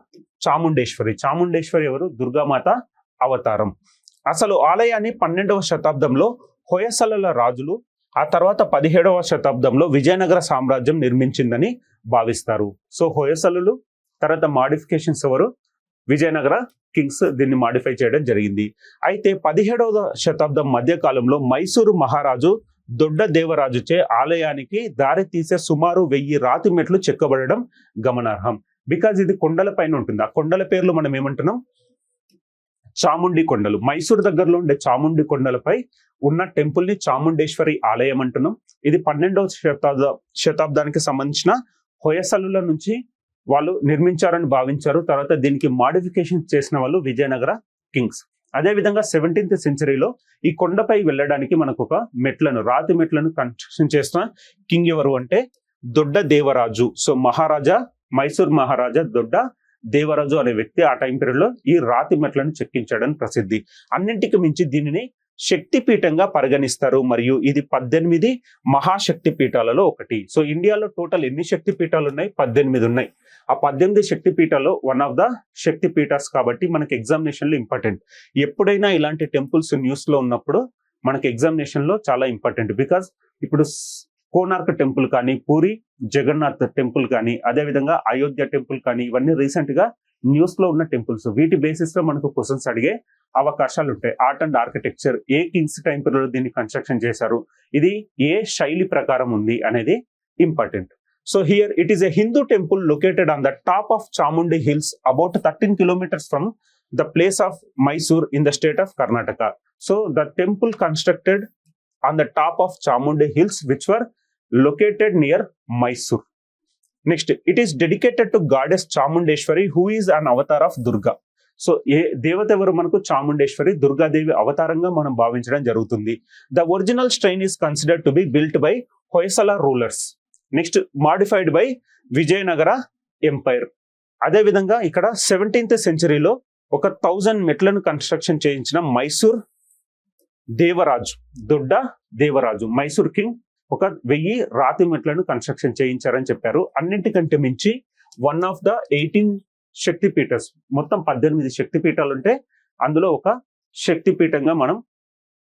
S1: చాముండేశ్వరి. చాముండేశ్వరి ఎవరు? దుర్గామాత అవతారం. అసలు ఆలయాన్ని 12వ శతాబ్దంలో హొయసలల రాజులు, ఆ తర్వాత 17వ శతాబ్దంలో విజయనగర సామ్రాజ్యం నిర్మించిందని భావిస్తారు. సో హొయసలలు తర్వాత మాడిఫికేషన్స్ ఎవరు? విజయనగర కింగ్స్ దీన్ని మాడిఫై చేయడం జరిగింది. అయితే 17వ శతాబ్దం మధ్యకాలంలో మైసూరు మహారాజు దొడ్డ దేవరాజుచే ఆలయానికి దారి తీసే సుమారు 1000 రాతి మెట్లు చెక్కబడడం గమనార్హం. బికాజ్ ఇది కొండల పైన ఉంటుంది. ఆ కొండల పేర్లు మనం ఏమంటున్నాం? చాముండి కొండలు. మైసూరు దగ్గరలో ఉండే చాముండి కొండలపై ఉన్న టెంపుల్ ని చాముండేశ్వరి ఆలయం అంటున్నాం. ఇది 12వ శతాబ్దానికి సంబంధించిన హొయసలుల నుంచి వాళ్ళు నిర్మించారని భావించారు. తర్వాత దీనికి మాడిఫికేషన్ చేసిన వాళ్ళు విజయనగర కింగ్స్. అదేవిధంగా 17th సెంచరీలో ఈ కొండపై వెళ్ళడానికి మనకు ఒక మెట్లను, రాతి మెట్లను కన్స్ట్రక్షన్ చేసిన కింగ్ ఎవరు అంటే దొడ్డ దేవరాజు. సో మహారాజా, మైసూర్ మహారాజా దొడ్డ దేవరాజు అనే వ్యక్తి ఆ టైం పీరియడ్ లో ఈ రాతి మెట్లను చెక్కించాడని ప్రసిద్ధి. అన్నింటికి మించి దీనిని శక్తి పీఠంగా పరిగణిస్తారు మరియు ఇది 18 మహాశక్తి పీఠాలలో ఒకటి. సో ఇండియాలో టోటల్ ఎన్ని శక్తి పీఠాలు ఉన్నాయి? 18 ఉన్నాయి. ఆ 18 శక్తి పీఠాల్లో వన్ ఆఫ్ ద శక్తి పీఠాస్ కాబట్టి మనకి ఎగ్జామినేషన్ లో ఇంపార్టెంట్. ఎప్పుడైనా ఇలాంటి టెంపుల్స్ న్యూస్ లో ఉన్నప్పుడు మనకి ఎగ్జామినేషన్ లో చాలా ఇంపార్టెంట్. బికాస్ ఇప్పుడు కోనార్క్ టెంపుల్ కానీ, పూరి జగన్నాథ్ టెంపుల్ కానీ, అదేవిధంగా అయోధ్య టెంపుల్ కానీ, ఇవన్నీ రీసెంట్ గా న్యూస్ లో ఉన్న టెంపుల్స్. వీటి బేసిస్ లో మనకు క్వశ్చన్స్ అడిగే అవకాశాలు ఉంటాయి. Art and architecture, A Kings time period దీన్ని కన్స్ట్రక్షన్ చేశారు, ఇది ఏ శైలి ప్రకారం ఉంది అనేది important. So here it is a Hindu temple located on the top of Chamundi Hills about 13 kilometers from the place of Mysore in the state of Karnataka. So the temple constructed on the top of Chamundi Hills which were located near Mysore. Next, it is dedicated to goddess Chamundeshwari who is an avatar of Durga. So ఏ దేవత ఎవరు మనకు? చాముండేశ్వరి, దుర్గాదేవి అవతారంగా మనం భావించడం జరుగుతుంది. The original shrine is considered to be built by Hoysala rulers. Next, modified by Vijayanagara empire. అదేవిధంగా ఇక్కడ 17th సెంచరీలో ఒక 1000 మెట్లను కన్స్ట్రక్షన్ చేయించిన మైసూర్ దేవరాజు, దొడ్డ దేవరాజు, మైసూర్ కింగ్ ఒక 1000 రాతి మెట్లను కన్స్ట్రక్షన్ చేయించారని చెప్పారు. అన్నింటికంటే మించి వన్ ఆఫ్ ద 18 శక్తి పీఠస్, మొత్తం 18 శక్తి పీఠాలు ఉంటే అందులో ఒక శక్తి పీఠంగా మనం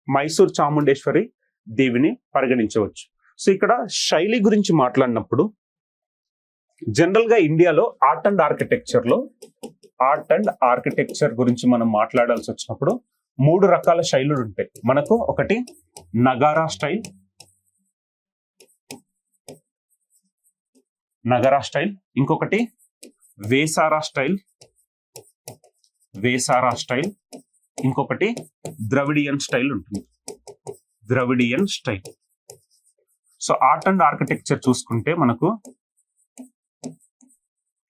S1: మైసూర్ చాముండేశ్వరి దేవిని పరిగణించవచ్చు. సో ఇక్కడ శైలి గురించి మాట్లాడినప్పుడు జనరల్ గా ఇండియాలో ఆర్ట్ అండ్ ఆర్కిటెక్చర్ గురించి మనం మాట్లాడాల్సి వచ్చినప్పుడు 3 రకాల శైలులు ఉంటాయి మనకు. ఒకటి నగారా స్టైల్, నగరా స్టైల్, ఇంకొకటి వేసారా స్టైల్, ఇంకొకటి ద్రవిడియన్ స్టైల్ ఉంటుంది, Dravidian style. So art and architecture చూసుకుంటే మనకు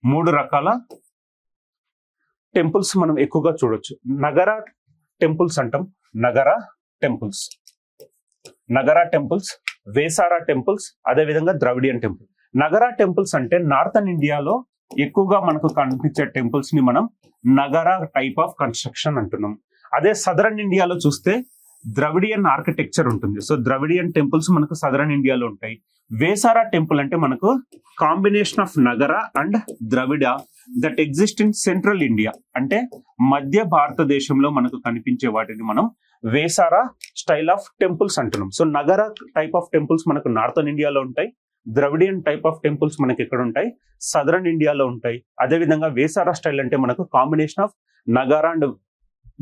S1: 3 రకాల టెంపుల్స్ మనం ఎక్కువగా చూడొచ్చు. నగరా టెంపుల్స్ అంటాం, నగరా టెంపుల్స్, వేసారా టెంపుల్స్, అదేవిధంగా ద్రవిడియన్ టెంపుల్. నగరా టెంపుల్స్ అంటే నార్థన్ ఇండియాలో ఎక్కువగా మనకు కనిపించే టెంపుల్స్ ని మనం నగరా టైప్ ఆఫ్ కన్స్ట్రక్షన్ అంటున్నాం. అదే సదరన్ ఇండియాలో చూస్తే ద్రవిడియన్ ఆర్కిటెక్చర్ ఉంటుంది. సో ద్రవిడియన్ టెంపుల్స్ మనకు సదరన్ ఇండియాలో ఉంటాయి. వేసారా టెంపుల్ అంటే మనకు కాంబినేషన్ ఆఫ్ నగర and Dravida that exist in central India, అంటే మధ్య భారతదేశంలో మనకు కనిపించే వాటిని మనం వేసారా స్టైల్ ఆఫ్ టెంపుల్స్ అంటున్నాం. సో నగర టైప్ ఆఫ్ టెంపుల్స్ మనకు నార్థన్ ఇండియాలో ఉంటాయి, ద్రవిడియన్ టైప్ ఆఫ్ టెంపుల్స్ మనకి ఎక్కడ ఉంటాయి, సదరన్ ఇండియాలో ఉంటాయి. అదేవిధంగా వేసారా స్టైల్ అంటే మనకు కాంబినేషన్ ఆఫ్ నగర అండ్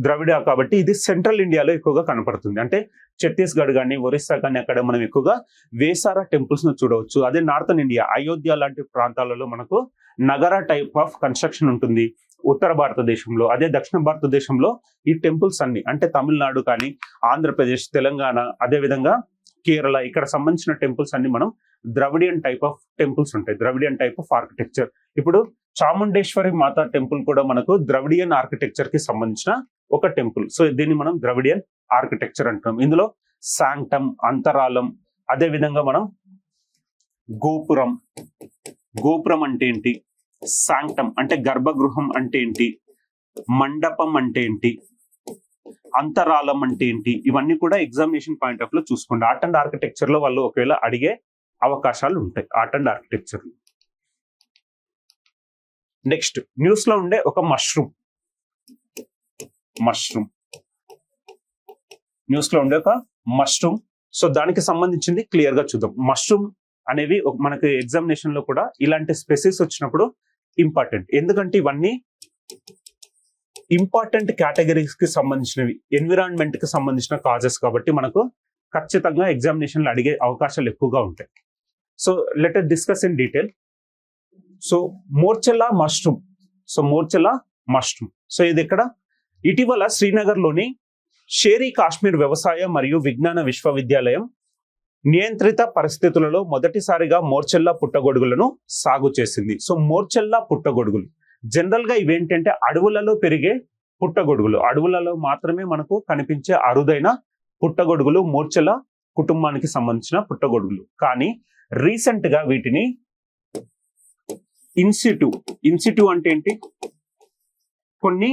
S1: ద్రవిడ కాబట్టి ఇది సెంట్రల్ ఇండియాలో ఎక్కువగా కనపడుతుంది. అంటే ఛత్తీస్గఢ్ కానీ ఒరిస్సా కానీ అక్కడ మనం ఎక్కువగా వేసారా టెంపుల్స్ ను చూడవచ్చు. అదే నార్థన్ ఇండియా అయోధ్య లాంటి ప్రాంతాలలో మనకు నగర టైప్ ఆఫ్ కన్స్ట్రక్షన్ ఉంటుంది ఉత్తర భారతదేశంలో. అదే దక్షిణ భారతదేశంలో ఈ టెంపుల్స్ అన్ని అంటే తమిళనాడు కానీ ఆంధ్రప్రదేశ్, తెలంగాణ, అదేవిధంగా కేరళ ఇక్కడ సంబంధించిన టెంపుల్స్ అన్ని మనం ద్రవిడియన్ టైప్ ఆఫ్ టెంపుల్స్ ఉంటాయి, ద్రవిడియన్ టైప్ ఆఫ్ ఆర్కిటెక్చర్. ఇప్పుడు చాముండేశ్వరి మాతా టెంపుల్ కూడా మనకు ద్రవిడియన్ ఆర్కిటెక్చర్ కి సంబంధించిన ఒక టెంపుల్. సో దీన్ని మనం ద్రవిడియన్ ఆర్కిటెక్చర్ అంటున్నాం. ఇందులో శాంక్టమ్, అంతరాలం, అదే విధంగా మనం గోపురం అంటే ఏంటి, శాంక్టమ్ అంటే గర్భగృహం అంటే ఏంటి, మండపం అంటే ఏంటి, అంతరాలం అంటే ఏంటి, ఇవన్నీ కూడా ఎగ్జామినేషన్ పాయింట్ ఆఫ్ లో చూసుకోండి. ఆర్ట్ అండ్ ఆర్కిటెక్చర్ లో వాళ్ళు ఒకవేళ అడిగే అవకాశాలు ఉంటాయి art and architecture. Next news లో ఉండే ఒక మష్రూమ్ న్యూస్ లో ఉండే ఒక మష్రూమ్. సో దానికి సంబంధించింది క్లియర్ గా చూద్దాం. మష్రూమ్ అనేవి మనకి ఎగ్జామినేషన్ లో కూడా ఇలాంటి స్పెసిస్ వచ్చినప్పుడు ఇంపార్టెంట్, ఎందుకంటే ఇవన్నీ ఇంపార్టెంట్ కేటగిరీస్ కి సంబంధించినవి, ఎన్విరాన్మెంట్ కి సంబంధించిన కాజెస్ కాబట్టి మనకు ఖచ్చితంగా ఎగ్జామినేషన్ లో అడిగే అవకాశాలు ఎక్కువగా ఉంటాయి. So let us discuss in detail. So morchella mushroom. So ఇది ఇక్కడ ఇటీవల శ్రీనగర్ లోని షేరీ కాశ్మీర్ వ్యవసాయ మరియు విజ్ఞాన విశ్వవిద్యాలయం నియంత్రిత పరిస్థితులలో మొదటిసారిగా మోర్చెల్లా పుట్టగొడుగులను సాగు చేసింది. సో మోర్చెల్లా పుట్టగొడుగులు జనరల్ గా ఇవేంటంటే అడవులలో పెరిగే పుట్టగొడుగులు, అడవులలో మాత్రమే మనకు కనిపించే అరుదైన పుట్టగొడుగులు మోర్చెల్లా కుటుంబానికి సంబంధించిన పుట్టగొడుగులు. కానీ రీసెంట్ గా వీటిని ఇన్సిట్యూ అంటే ఏంటి, కొన్ని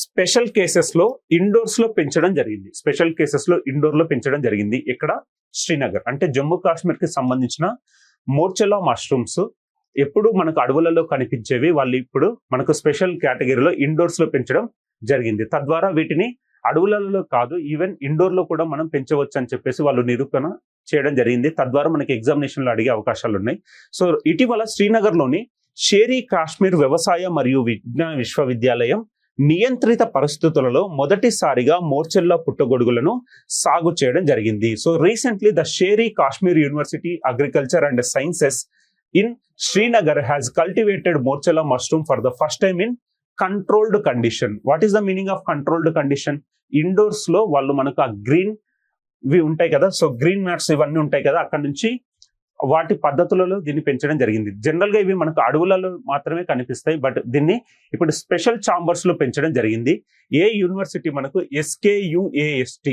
S1: స్పెషల్ కేసెస్ లో ఇండోర్ లో పెంచడం జరిగింది. ఇక్కడ శ్రీనగర్ అంటే జమ్మూ కాశ్మీర్ కి సంబంధించిన మోర్చెల్లా మష్రూమ్స్ ఎప్పుడు మనకు అడవులలో కనిపించేవి, వాళ్ళు ఇప్పుడు మనకు స్పెషల్ కేటగిరీలో ఇండోర్స్ లో పెంచడం జరిగింది. తద్వారా వీటిని అడవులలో కాదు ఈవెన్ ఇండోర్ లో కూడా మనం పెంచవచ్చు అని చెప్పేసి వాళ్ళు నిరూపణ చేయడం జరిగింది. తద్వారా మనకి ఎగ్జామినేషన్ లో అడిగే అవకాశాలు ఉన్నాయి. సో ఇటీవల శ్రీనగర్ లోని షేరీ కాశ్మీర్ వ్యవసాయ మరియు విజ్ఞాన విశ్వవిద్యాలయం నియంత్రిత పరిస్థితులలో మొదటిసారిగా మోర్చెల్లా పుట్టగొడుగులను సాగు చేయడం జరిగింది. So recently the Sher-e Kashmir university agriculture and sciences in Srinagar has cultivated morchella mushroom for the first time in controlled condition. What is the meaning of controlled condition? Indoors లో వాళ్ళు మనకు ఆ గ్రీన్ ఇవి ఉంటాయి కదా, సో గ్రీన్ మ్యాట్స్ ఇవన్నీ ఉంటాయి కదా, అక్కడ నుంచి వాటి పద్ధతులలో దీన్ని పెంచడం జరిగింది. జనరల్ గా ఇవి మనకు అడవులలో మాత్రమే కనిపిస్తాయి, బట్ దీన్ని ఇప్పుడు స్పెషల్ ఛాంబర్స్ లో పెంచడం జరిగింది. ఏ యూనివర్సిటీ మనకు SKUAST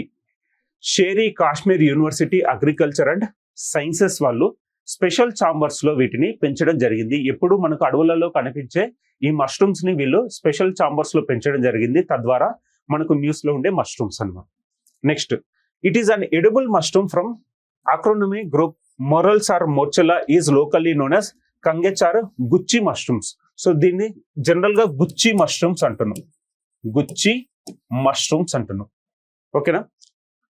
S1: Sher-e Kashmir university agriculture and sciences వాళ్ళు స్పెషల్ ఛాంబర్స్ లో వీటిని పెంచడం జరిగింది. ఎప్పుడు మనకు అడవులలో కనిపించే ఈ మష్రూమ్స్ ని వీళ్ళు స్పెషల్ ఛాంబర్స్ లో పెంచడం జరిగింది. తద్వారా మనకు న్యూస్ లో ఉండే మష్రూమ్స్ అన్నమాట. Next, it is an edible mushroom from acronomy group Morels or Morchella is locally known as Kangecha or Gucci mushrooms. So దీన్ని జనరల్ గా గుచ్చి మష్రూమ్స్ అంటున్నాం. ఓకేనా?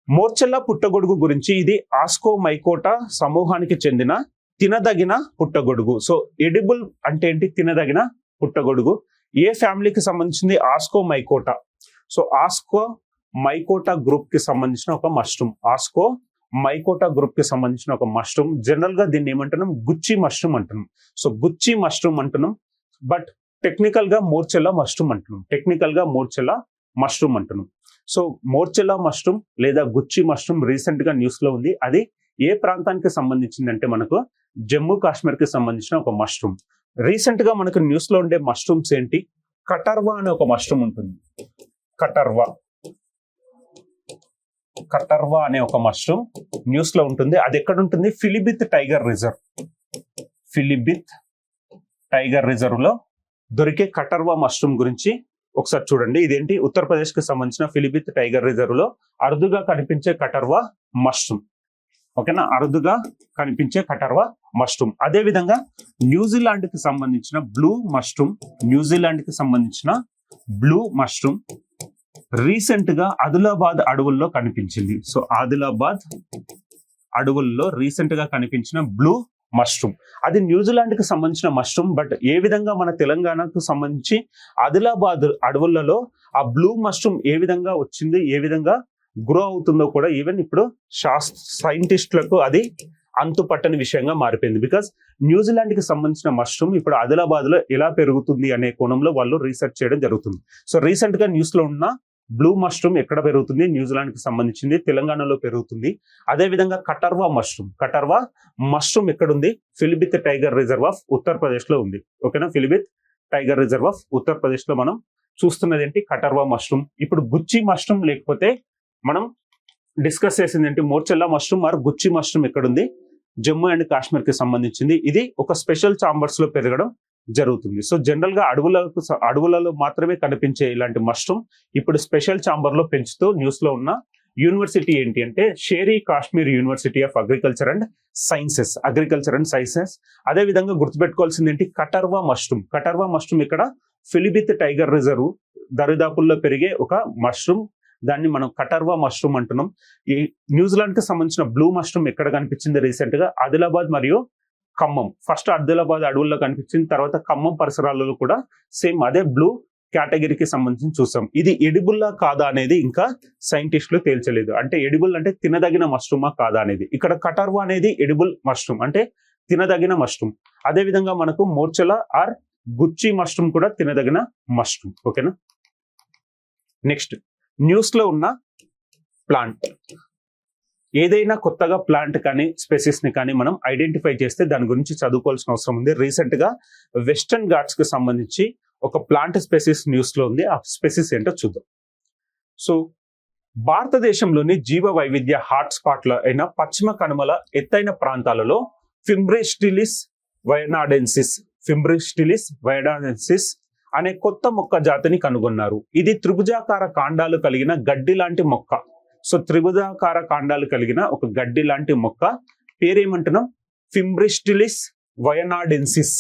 S1: మోర్చెల్లా పుట్టగొడుగు గురించి ఇది ఆస్కోమైకోటా సమూహానికి చెందిన తినదగిన పుట్టగొడుగు. సో ఎడిబుల్ అంటే ఏంటి? తినదగిన పుట్టగొడుగు. ఏ ఫ్యామిలీకి సంబంధించింది? ఆస్కోమైకోటా. సో ఆస్కోమైకోటా గ్రూప్ కి సంబంధించిన ఒక మష్రూమ్, మైకోటా గ్రూప్ కి సంబంధించిన ఒక మష్రూమ్. జనరల్ గా దీన్ని ఏమంటున్నాం, గుచ్చి మష్రూమ్ అంటున్నాం. సో గుచ్చి మష్రూమ్ అంటున్నాం, బట్ టెక్నికల్ గా మోర్చెల్లా మష్రూమ్ అంటున్నాం. సో మోర్చెల్లా మష్రూమ్ లేదా గుచ్చి మష్రూమ్ రీసెంట్ గా న్యూస్ లో ఉంది. అది ఏ ప్రాంతానికి సంబంధించిందంటే మనకు జమ్మూ కాశ్మీర్ కి సంబంధించిన ఒక మష్రూమ్. రీసెంట్ గా మనకు న్యూస్ లో ఉండే మష్రూమ్స్ ఏంటి, కటర్వా అనే ఒక మష్రూమ్ ఉంటుంది. కటర్వా అనే ఒక మష్రూమ్ న్యూస్ లో ఉంటుంది. అది ఎక్కడ ఉంటుంది, ఫిలిబిత్ టైగర్ రిజర్వ్ లో దొరికే కటర్వా మష్రూమ్ గురించి ఒకసారి చూడండి. ఇదేంటి, ఉత్తరప్రదేశ్ కి సంబంధించిన ఫిలిబిత్ టైగర్ రిజర్వ్ లో అరుదుగా కనిపించే కటర్వా మష్రూమ్. ఓకేనా, అరుదుగా కనిపించే కటర్వా మష్రూమ్. అదే విధంగా న్యూజిలాండ్ కి సంబంధించిన బ్లూ మష్రూమ్ రీసెంట్ గా ఆదిలాబాద్ అడవుల్లో కనిపించింది. సో ఆదిలాబాద్ అడవుల్లో రీసెంట్ గా కనిపించిన బ్లూ మష్రూమ్, అది న్యూజిలాండ్ కి సంబంధించిన మష్రూమ్. బట్ ఏ విధంగా మన తెలంగాణకు సంబంధించి ఆదిలాబాద్ అడవులలో ఆ బ్లూ మష్రూమ్ ఏ విధంగా వచ్చింది, ఏ విధంగా గ్రో అవుతుందో కూడా ఈవెన్ ఇప్పుడు సైంటిస్టులకు అది అంతుపట్టని విషయంగా మారిపోయింది. బికాస్ న్యూజిలాండ్ కి సంబంధించిన మష్రూమ్ ఇప్పుడు ఆదిలాబాద్ లో ఎలా పెరుగుతుంది అనే కోణంలో వాళ్ళు రీసెర్చ్ చేయడం జరుగుతుంది. సో రీసెంట్ గా న్యూస్ లో ఉన్న బ్లూ మష్రూమ్ ఎక్కడ పెరుగుతుంది, న్యూజిలాండ్ కి సంబంధించింది, తెలంగాణలో పెరుగుతుంది. అదే విధంగా కటర్వా మష్రూమ్ ఎక్కడుంది, Pilibhit tiger reserve of Uttar Pradesh లో ఉంది. ఓకేనా, Pilibhit tiger reserve of Uttar Pradesh లో మనం చూస్తున్నది ఏంటి, కటర్వా మష్రూమ్. ఇప్పుడు గుచ్చి మష్రూమ్ లేకపోతే మనం డిస్కస్ చేసింది ఏంటి, మోర్చెల్లా మష్రూమ్ ఆర్ గుచ్చి మష్రూమ్ ఎక్కడుంది, జమ్మూ అండ్ కాశ్మీర్ కి సంబంధించింది. ఇది ఒక స్పెషల్ చాంబర్స్ లో పెరగడం జరుగుతుంది. సో జనరల్ గా అడవులలో మాత్రమే కనిపించే ఇలాంటి మష్రూమ్ ఇప్పుడు స్పెషల్ చాంబర్ లో పెంచుతూ న్యూస్ లో ఉన్న యూనివర్సిటీ ఏంటి అంటే షేర్ ఈ Kashmir university of agriculture and sciences. అదే విధంగా గుర్తుపెట్టుకోవాల్సింది ఏంటి, కటర్వా మష్రూమ్ ఇక్కడ ఫిలిబిత్ టైగర్ రిజర్వ్ దరిదాపుల్లో పెరిగే ఒక మష్రూమ్. దాన్ని మనం కటర్వా మష్రూమ్ అంటున్నాం. ఈ న్యూజిలాండ్ కి సంబంధించిన బ్లూ మష్రూమ్ ఎక్కడ కనిపించింది రీసెంట్ గా, ఆదిలాబాద్ మరియు ఖమ్మం. ఫస్ట్ ఆదిలాబాద్ అడవుల్లో కనిపించింది, తర్వాత ఖమ్మం పరిసరాలలో కూడా సేమ్ అదే బ్లూ కేటగిరీకి సంబంధించి చూసాం. ఇది ఎడిబుల్లా కాదా అనేది ఇంకా సైంటిస్టులు తేల్చలేదు. అంటే ఎడిబుల్ అంటే తినదగిన మష్రూమా కాదా అనేది. ఇక్కడ కటర్వా అనేది ఎడిబుల్ మష్రూమ్, అంటే తినదగిన మష్రూమ్. అదే విధంగా మనకు మోర్చెలా ఆర్ గుచ్చి మష్రూమ్ కూడా తినదగిన మష్రూమ్. ఓకేనా, నెక్స్ట్ న్యూస్ లో ఉన్న ప్లాంట్, ఏదైనా కొత్తగా ప్లాంట్ కానీ స్పెసిస్ ని కానీ మనం ఐడెంటిఫై చేస్తే దాని గురించి చదువుకోవాల్సిన అవసరం ఉంది. రీసెంట్ గా వెస్టర్న్ ఘాట్స్ కి సంబంధించి ఒక ప్లాంట్ స్పెసిస్ న్యూస్ లో ఉంది. ఆ స్పెసిస్ ఏంటో చూద్దాం. సో భారతదేశంలోని జీవ వైవిధ్య హాట్ స్పాట్ల అయిన పశ్చిమ కనుమల ఎత్తైన ప్రాంతాలలో ఫింబ్రిస్టిలిస్ వయనాడెన్సిస్ అనే కొత్త మొక్క జాతిని కనుగొన్నారు. ఇది త్రిభుజాకార కాండాలు కలిగిన గడ్డి లాంటి మొక్క. సో త్రిభుజాకార కాండాలు కలిగిన ఒక గడ్డి లాంటి మొక్క పేరేమంటున్నాం, ఫింబ్రిస్టిలిస్ వయనాడెన్సిస్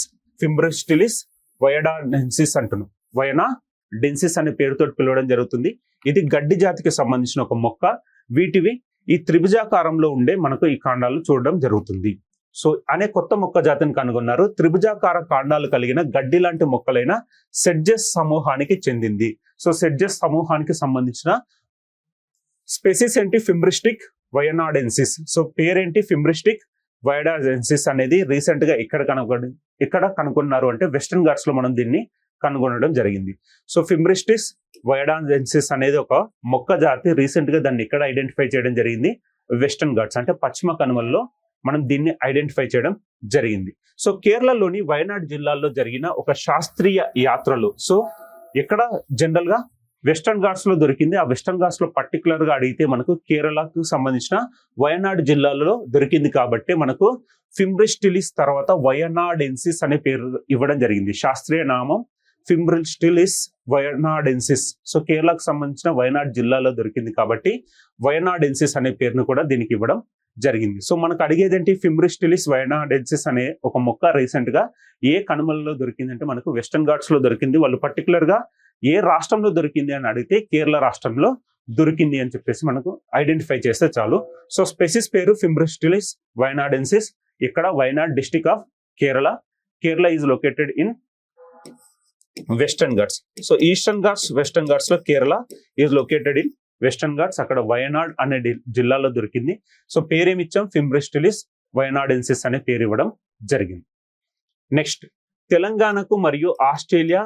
S1: అంటున్నాం. వయనాడెన్సిస్ అనే పేరుతో పిలవడం జరుగుతుంది. ఇది గడ్డి జాతికి సంబంధించిన ఒక మొక్క. వీటివి ఈ త్రిభుజాకారంలో ఉండే మనకు ఈ కాండాలు చూడడం జరుగుతుంది. సో అనే కొత్త మొక్క జాతిని కనుగొన్నారు. త్రిభుజాకార కాండాలు కలిగిన గడ్డి లాంటి మొక్కలైన సెడ్జెస్ సమూహానికి చెందింది. సో సెడ్జెస్ సమూహానికి సంబంధించిన స్పెసిస్ ఏంటి, ఫింబ్రిస్టిక్ వయనాడెన్సిస్. సో పేరేంటి, ఫింబ్రిస్టిక్ వయనాడెన్సిస్ అనేది రీసెంట్ గా ఎక్కడ కనుగొన్నారు అంటే వెస్టర్న్ ఘాట్స్ లో మనం దీన్ని కనుగొనడం జరిగింది. సో ఫింబ్రిస్టిస్ వయనాడెన్సిస్ అనేది ఒక మొక్క జాతి. రీసెంట్ గా దాన్ని ఇక్కడ ఐడెంటిఫై చేయడం జరిగింది, వెస్టర్న్ ఘాట్స్ అంటే పశ్చిమ కనుమల్లో మనం దీన్ని ఐడెంటిఫై చేయడం జరిగింది. సో కేరళలోని వయనాడ్ జిల్లాలో జరిగిన ఒక శాస్త్రీయ యాత్రలో, సో ఎక్కడ జనరల్ గా వెస్టర్న్ ఘాట్స్ లో దొరికింది. ఆ వెస్టర్న్ ఘాట్స్ లో పర్టికులర్ గా అడిగితే మనకు కేరళకు సంబంధించిన వయనాడ్ జిల్లాలో దొరికింది కాబట్టి మనకు ఫింబ్రిస్టిలిస్ తర్వాత వయనాడెన్సిస్ అనే పేరు ఇవ్వడం జరిగింది. శాస్త్రీయ నామం ఫింబ్రిస్టిలిస్ వయనాడెన్సిస్. సో కేరళకు సంబంధించిన వయనాడ్ జిల్లాలో దొరికింది కాబట్టి వయనాడెన్సిస్ అనే పేరును కూడా దీనికి ఇవ్వడం జరిగింది. సో మనకు అడిగేది ఏంటి, ఫింబ్రిస్టిలిస్ వయనాడెన్సిస్ అనే ఒక మొక్క రీసెంట్ గా ఏ కనుమలలో దొరికింది అంటే మనకు వెస్టర్న్ ఘాట్స్ లో దొరికింది. వాళ్ళు పర్టికులర్ గా ఏ రాష్ట్రంలో దొరికింది అని అడిగితే కేరళ రాష్ట్రంలో దొరికింది అని చెప్పేసి మనకు ఐడెంటిఫై చేస్తే చాలు. సో స్పెసిస్ పేరు ఫింబ్రిస్టిలిస్ వయనాడెన్సిస్. ఇక్కడ Wayanad district of Kerala is located in Western Ghats. So Eastern Ghats, Western Ghats లో Kerala is located in Western Ghats, అక్కడ వయనాడ్ అనే జిల్లాలో దొరికింది. సో పేరేమిచ్చాం, ఫింబ్రిస్టిలిస్ వయనాడెన్సిస్ అనే పేరు ఇవ్వడం జరిగింది. నెక్స్ట్, తెలంగాణకు మరియు ఆస్ట్రేలియా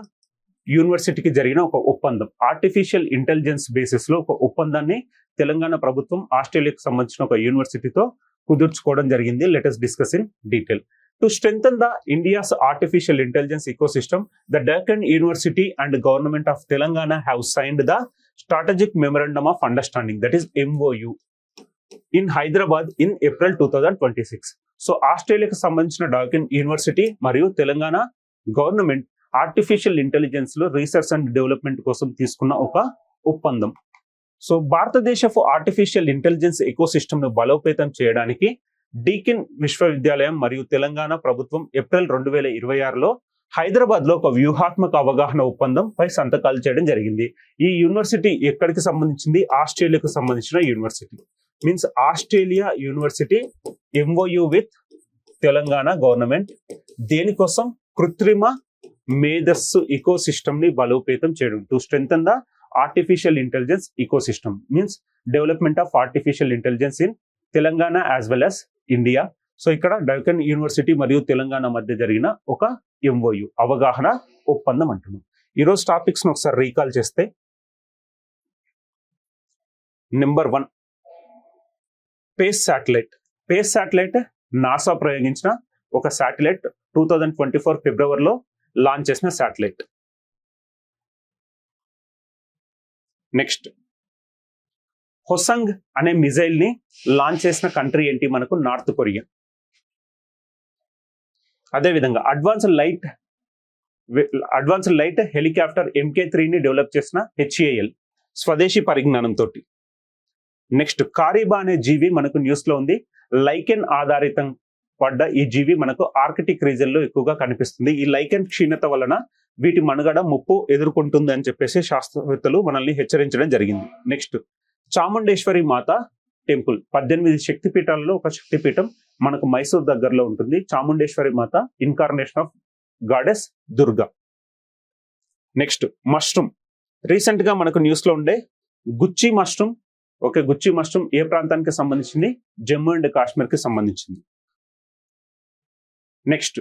S1: యూనివర్సిటీకి జరిగిన ఒక ఒప్పందం, ఆర్టిఫిషియల్ ఇంటెలిజెన్స్ బేసిస్ లో ఒక ఒప్పందాన్ని తెలంగాణ ప్రభుత్వం ఆస్ట్రేలియాకు సంబంధించిన ఒక యూనివర్సిటీతో కుదుర్చుకోవడం జరిగింది. Let us discuss in detail. To strengthen the India's artificial intelligence ecosystem, the Deakin university and government of Telangana have signed the strategic memorandum of understanding, that is MOU, in Hyderabad in April 2026. So ఆస్ట్రేలియాకు సంబంధించిన Deakin university మరియు Telangana government artificial intelligence లో research and development కోసం తీసుకున్న ఒక ఒప్పందం. So భారతదేశపు artificial intelligence ecosystem ను బలోపేతం చేయడానికి డీకిన్ విశ్వవిద్యాలయం మరియు తెలంగాణ ప్రభుత్వం ఏప్రిల్ 2026లో హైదరాబాద్ లో ఒక వ్యూహాత్మక అవగాహన ఒప్పందం పై సంతకాలు చేయడం జరిగింది. ఈ యూనివర్సిటీ ఎక్కడికి సంబంధించింది? ఆస్ట్రేలియాకు సంబంధించిన university. Means Australia university MOU with Telangana government. దేనికోసం? కృత్రిమ మేధస్సు ఎకోసిస్టమ్ ని బలోపేతం చేయడం. To strengthen the artificial intelligence ecosystem means development of artificial intelligence in Telangana as well as India. So ఇక్కడ డెక్కన్ యూనివర్సిటీ మరియు తెలంగాణ మధ్య జరిగిన ఒక MOU అవగాహన ఒప్పందం అంటున్నాం. ఈరోజు టాపిక్స్ ను ఒకసారి రీకాల్ చేస్తే, number 1 space satellite. Space satellite NASA ప్రయోగించిన ఒక శాటిలైట్, 2024 ఫిబ్రవరిలో లాంచ్ చేసిన శాటిలైట్. నెక్స్ట్, హొసంగ్ అనే మిజైల్ ని లాంచ్ చేసిన కంట్రీ ఏంటి? మనకు నార్త్ కొరియా. అదేవిధంగా అడ్వాన్స్డ్ లైట్ హెలికాప్టర్ MK3 ని డెవలప్ చేసిన HAL స్వదేశీ పరిజ్ఞానంతో. నెక్స్ట్, కారిబా అనే జీవి మనకు న్యూస్ లో ఉంది. లైకెన్ ఆధారితం పడ్డ ఈ జీవి మనకు ఆర్కిటిక్ రీజన్ లో ఎక్కువగా కనిపిస్తుంది. ఈ లైకెన్ క్షీణత వలన వీటి మనుగడ ముప్పు ఎదుర్కొంటుంది అని చెప్పేసి శాస్త్రవేత్తలు మనల్ని హెచ్చరించడం జరిగింది. నెక్స్ట్, చాముండేశ్వరి మాత టెంపుల్, 18 శక్తిపీఠాలలో ఒక శక్తిపీఠం మనకు మైసూర్ దగ్గరలో ఉంటుంది. చాముండేశ్వరి మాత incarnation of goddess Durga. Next, mushroom. Recent గా మనకు న్యూస్ లో ఉండే గుచ్చి మష్రూమ్. ఓకే, గుచ్చి మష్రూమ్ ఏ ప్రాంతానికి సంబంధించింది? జమ్మూ అండ్ కాశ్మీర్ కి సంబంధించింది. నెక్స్ట్,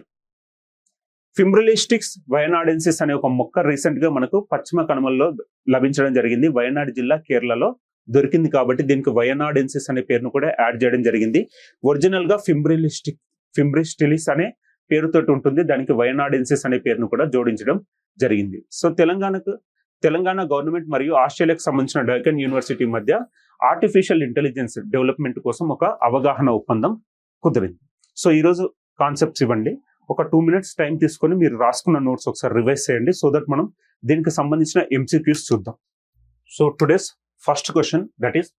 S1: ఫింబ్రిలిస్టిక్స్ వయనాడెన్సిస్ అనే ఒక మొక్క రీసెంట్ గా మనకు పశ్చిమ కనుమల్లో లభించడం జరిగింది. వయనాడ్ జిల్లా కేరళలో దొరికింది కాబట్టి దీనికి వయనాడెన్సిస్ అనే పేరును కూడా యాడ్ చేయడం జరిగింది. ఒరిజినల్ గా ఫింబ్రిస్టిలిస్ అనే పేరుతోటి ఉంటుంది, దానికి వయనాడెన్సిస్ అనే పేరును కూడా జోడించడం జరిగింది. సో తెలంగాణ గవర్నమెంట్ మరియు ఆస్ట్రేలియాకు సంబంధించిన డెక్కన్ యూనివర్సిటీ మధ్య ఆర్టిఫిషియల్ ఇంటెలిజెన్స్ డెవలప్మెంట్ కోసం ఒక అవగాహన ఒప్పందం కుదిరింది. సో ఈరోజు కాన్సెప్ట్స్ ఇవ్వండి. ఒక 2 minutes టైం తీసుకొని మీరు రాసుకున్న నోట్స్ ఒకసారి రివైజ్ చేయండి, సో దట్ మనం దీనికి సంబంధించిన MCQs చూద్దాం. So today's first question, that is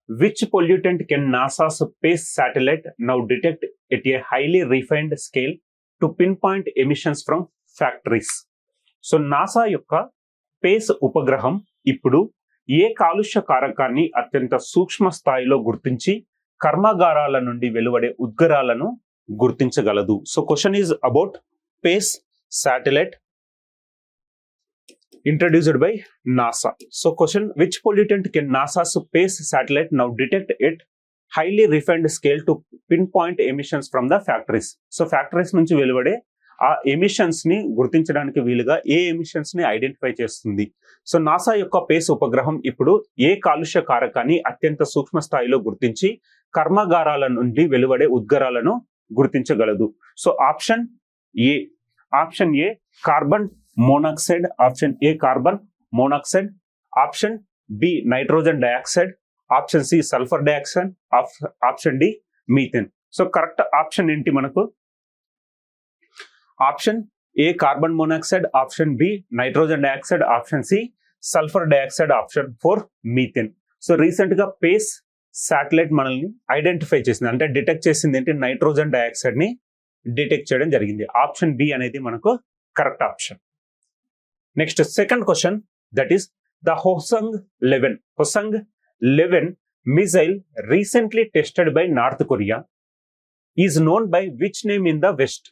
S1: which pollutant can NASA's space satellite now detect at a highly refined scale to pin point emissions from factories. So NASA యొక్క space ఉపగ్రహం ఇప్పుడు ఏ కాలుష్య కారకాన్ని అత్యంత సూక్ష్మ స్థాయిలో గుర్తించి కర్మాగారాల నుండి వెలువడే ఉద్గారాలను గుర్తించగలదు. So question is about space satellite introduced by NASA. So question, which pollutant can NASA's space satellite now detect at highly refined scale to pinpoint emissions from the factories? So factories నుంచి వెలువడే ఆ emissions ని గుర్తించడానికి వీలుగా ఏ emissions ని identify చేస్తుంది. So NASA యొక్క space ఉపగ్రహం ఇప్పుడు ఏ కాలుష్య కారకాన్ని అత్యంత సూక్ష్మ స్థాయిలో గుర్తించి కర్మాగారాల నుండి వెలువడే ఉద్గారాలను గుర్తించగలదు. So option A carbon monoxide, option A carbon monoxide, option B nitrogen dioxide, option C sulphur dioxide, option D methane. So correct option ఏంటి మనకు? Option A carbon monoxide, option B nitrogen dioxide, option C sulphur dioxide, option 4 methane. So recent గా space satellite మనల్ని identify చేసింది, అంటే detect చేసింది ఏంటి? Nitrogen dioxide ని detect చేయడం జరిగింది. ఆప్షన్ బి అనేది మనకు correct option. Next second question, that is the Hwasong 11 missile recently tested by North Korea is known by which name in the west?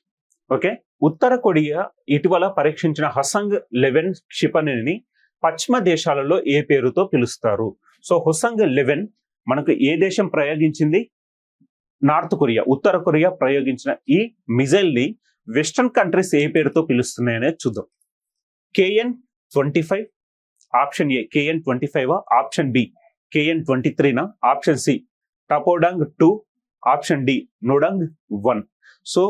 S1: Okay, ఉత్తర కొరియా ఇటీవల పరీక్షించిన హొసంగ్ 11 క్షిపణిని పశ్చిమ దేశాలలో ఏ పేరుతో పిలుస్తారు? సో హొసంగ్ 11 మనకు ఏ దేశం ప్రయోగించింది? నార్త్ కొరియా, ఉత్తర కొరియా ప్రయోగించిన ఈ మిజైల్ ని వెస్టర్న్ కంట్రీస్ ఏ పేరుతో పిలుస్తున్నాయి అనేది చూద్దాం. KN-25, option A KN-25, option B KN-23, option C Taepodong 2, option D Nodong 1. So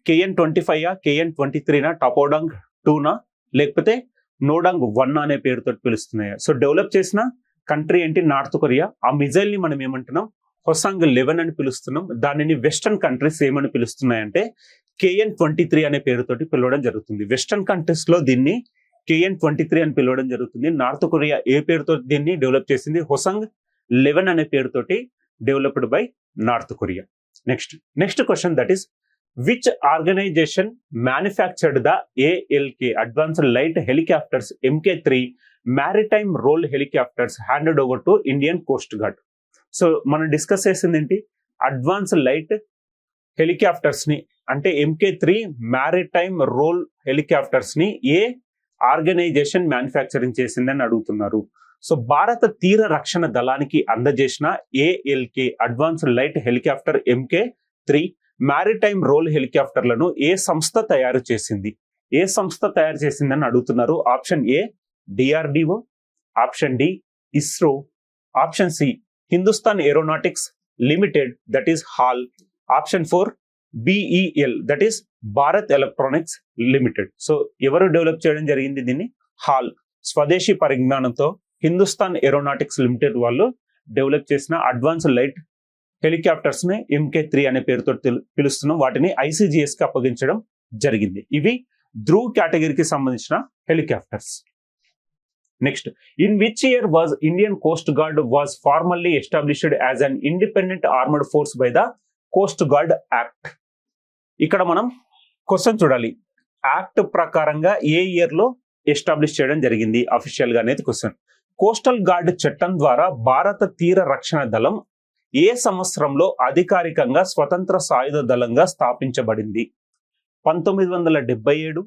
S1: KN-25, KN-23, Taepodong 2 లేకపోతే నోడాంగ్ 1 అనే పేరుతో పిలుస్తున్నాయి. సో డెవలప్ చేసిన కంట్రీ ఏంటి? North Korea. ఆ మిజైల్ ని మనం ఏమంటున్నాం? హొసాంగ్ 11 అని పిలుస్తున్నాం. దానిని వెస్టర్న్ కంట్రీస్ ఏమని పిలుస్తున్నాయంటే KN-23 అనే పేరుతోటి పిలవడం జరుగుతుంది. వెస్టర్న్ కంట్రీస్ లో దీన్ని KN-23 అని పిలవడం జరుగుతుంది. నార్త్ కొరియా ఏ పేరుతో దీన్ని డెవలప్ చేసింది? హొసాంగ్ 11 అనే పేరుతోటి developed by North Korea. Next question, that is which organisation manufactured the ALK advanced light helicopters MK3 maritime role helicopters handed over to Indian Coast Guard? So మనం discuss చేసింది ఏంటి? Advance light helicopters ని అంటే MK3 maritime role helicopters ని ఏ organisation manufacturing చేసిందని అడుగుతున్నారు. So భారత తీర రక్షణ దళానికి అందజేసిన ALK advanced light helicopter MK3 maritime role హెలికాప్టర్లను ఏ సంస్థ తయారు చేసింది? ఏ సంస్థ తయారు చేసిందని అడుగుతున్నారు. Option A DRDO, option D ISRO, option C Hindustan aeronautics Limited that is HAL, option 4 BEL that is Bharat Electronics Limited. So ఎవరు డెవలప్ చేయడం జరిగింది దీన్ని? HAL స్వదేశీ పరిజ్ఞానంతో హిందుస్థాన్ ఏరోనాటిక్స్ లిమిటెడ్ వాళ్ళు డెవలప్ చేసిన అడ్వాన్స్ లైట్ హెలికాప్టర్స్ ని MK3 అనే పేరుతో పిలుస్తున్నాం. వాటిని ICGS కి అప్పగించడం జరిగింది. ఇవి ధ్రువ్ కేటగిరీకి సంబంధించిన helicopters. Next, in which year was Indian coast guard was formally established as an independent armoured force by the coast guard act? ఇక్కడ మనం క్వశ్చన్ చూడాలి. యాక్ట్ ప్రకారంగా ఏ ఇయర్ లో ఎస్టాబ్లిష్ చేయడం జరిగింది అఫీషియల్ గా అనేది క్వశ్చన్. కోస్టల్ గార్డ్ చట్టం ద్వారా భారత తీర రక్షణ దళం ఏ సంవత్సరంలో అధికారికంగా స్వతంత్ర సాయుధ దళంగా స్థాపించబడింది? 1977,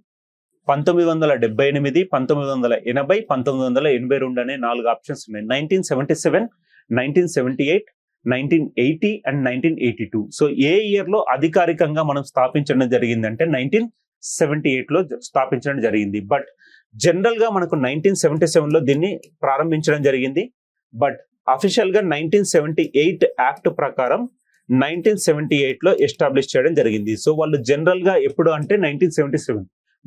S1: 1978, 1980, 1982 అనే 4 ఆప్షన్స్ ఉన్నాయి. 1977, 1978, 1980 అండ్ 1982. సో ఏ ఇయర్ లో అధికారికంగా మనం స్థాపించడం జరిగింది అంటే 1978 లో స్థాపించడం జరిగింది. బట్ జనరల్ గా మనకు 1977 లో దీన్ని ప్రారంభించడం జరిగింది. బట్ అఫీషియల్ గా 1978 యాక్ట్ ప్రకారం 1978 లో ఎస్టాబ్లిష్ చేయడం జరిగింది. సో వాళ్ళు జనరల్ గా ఎప్పుడు అంటే 1977,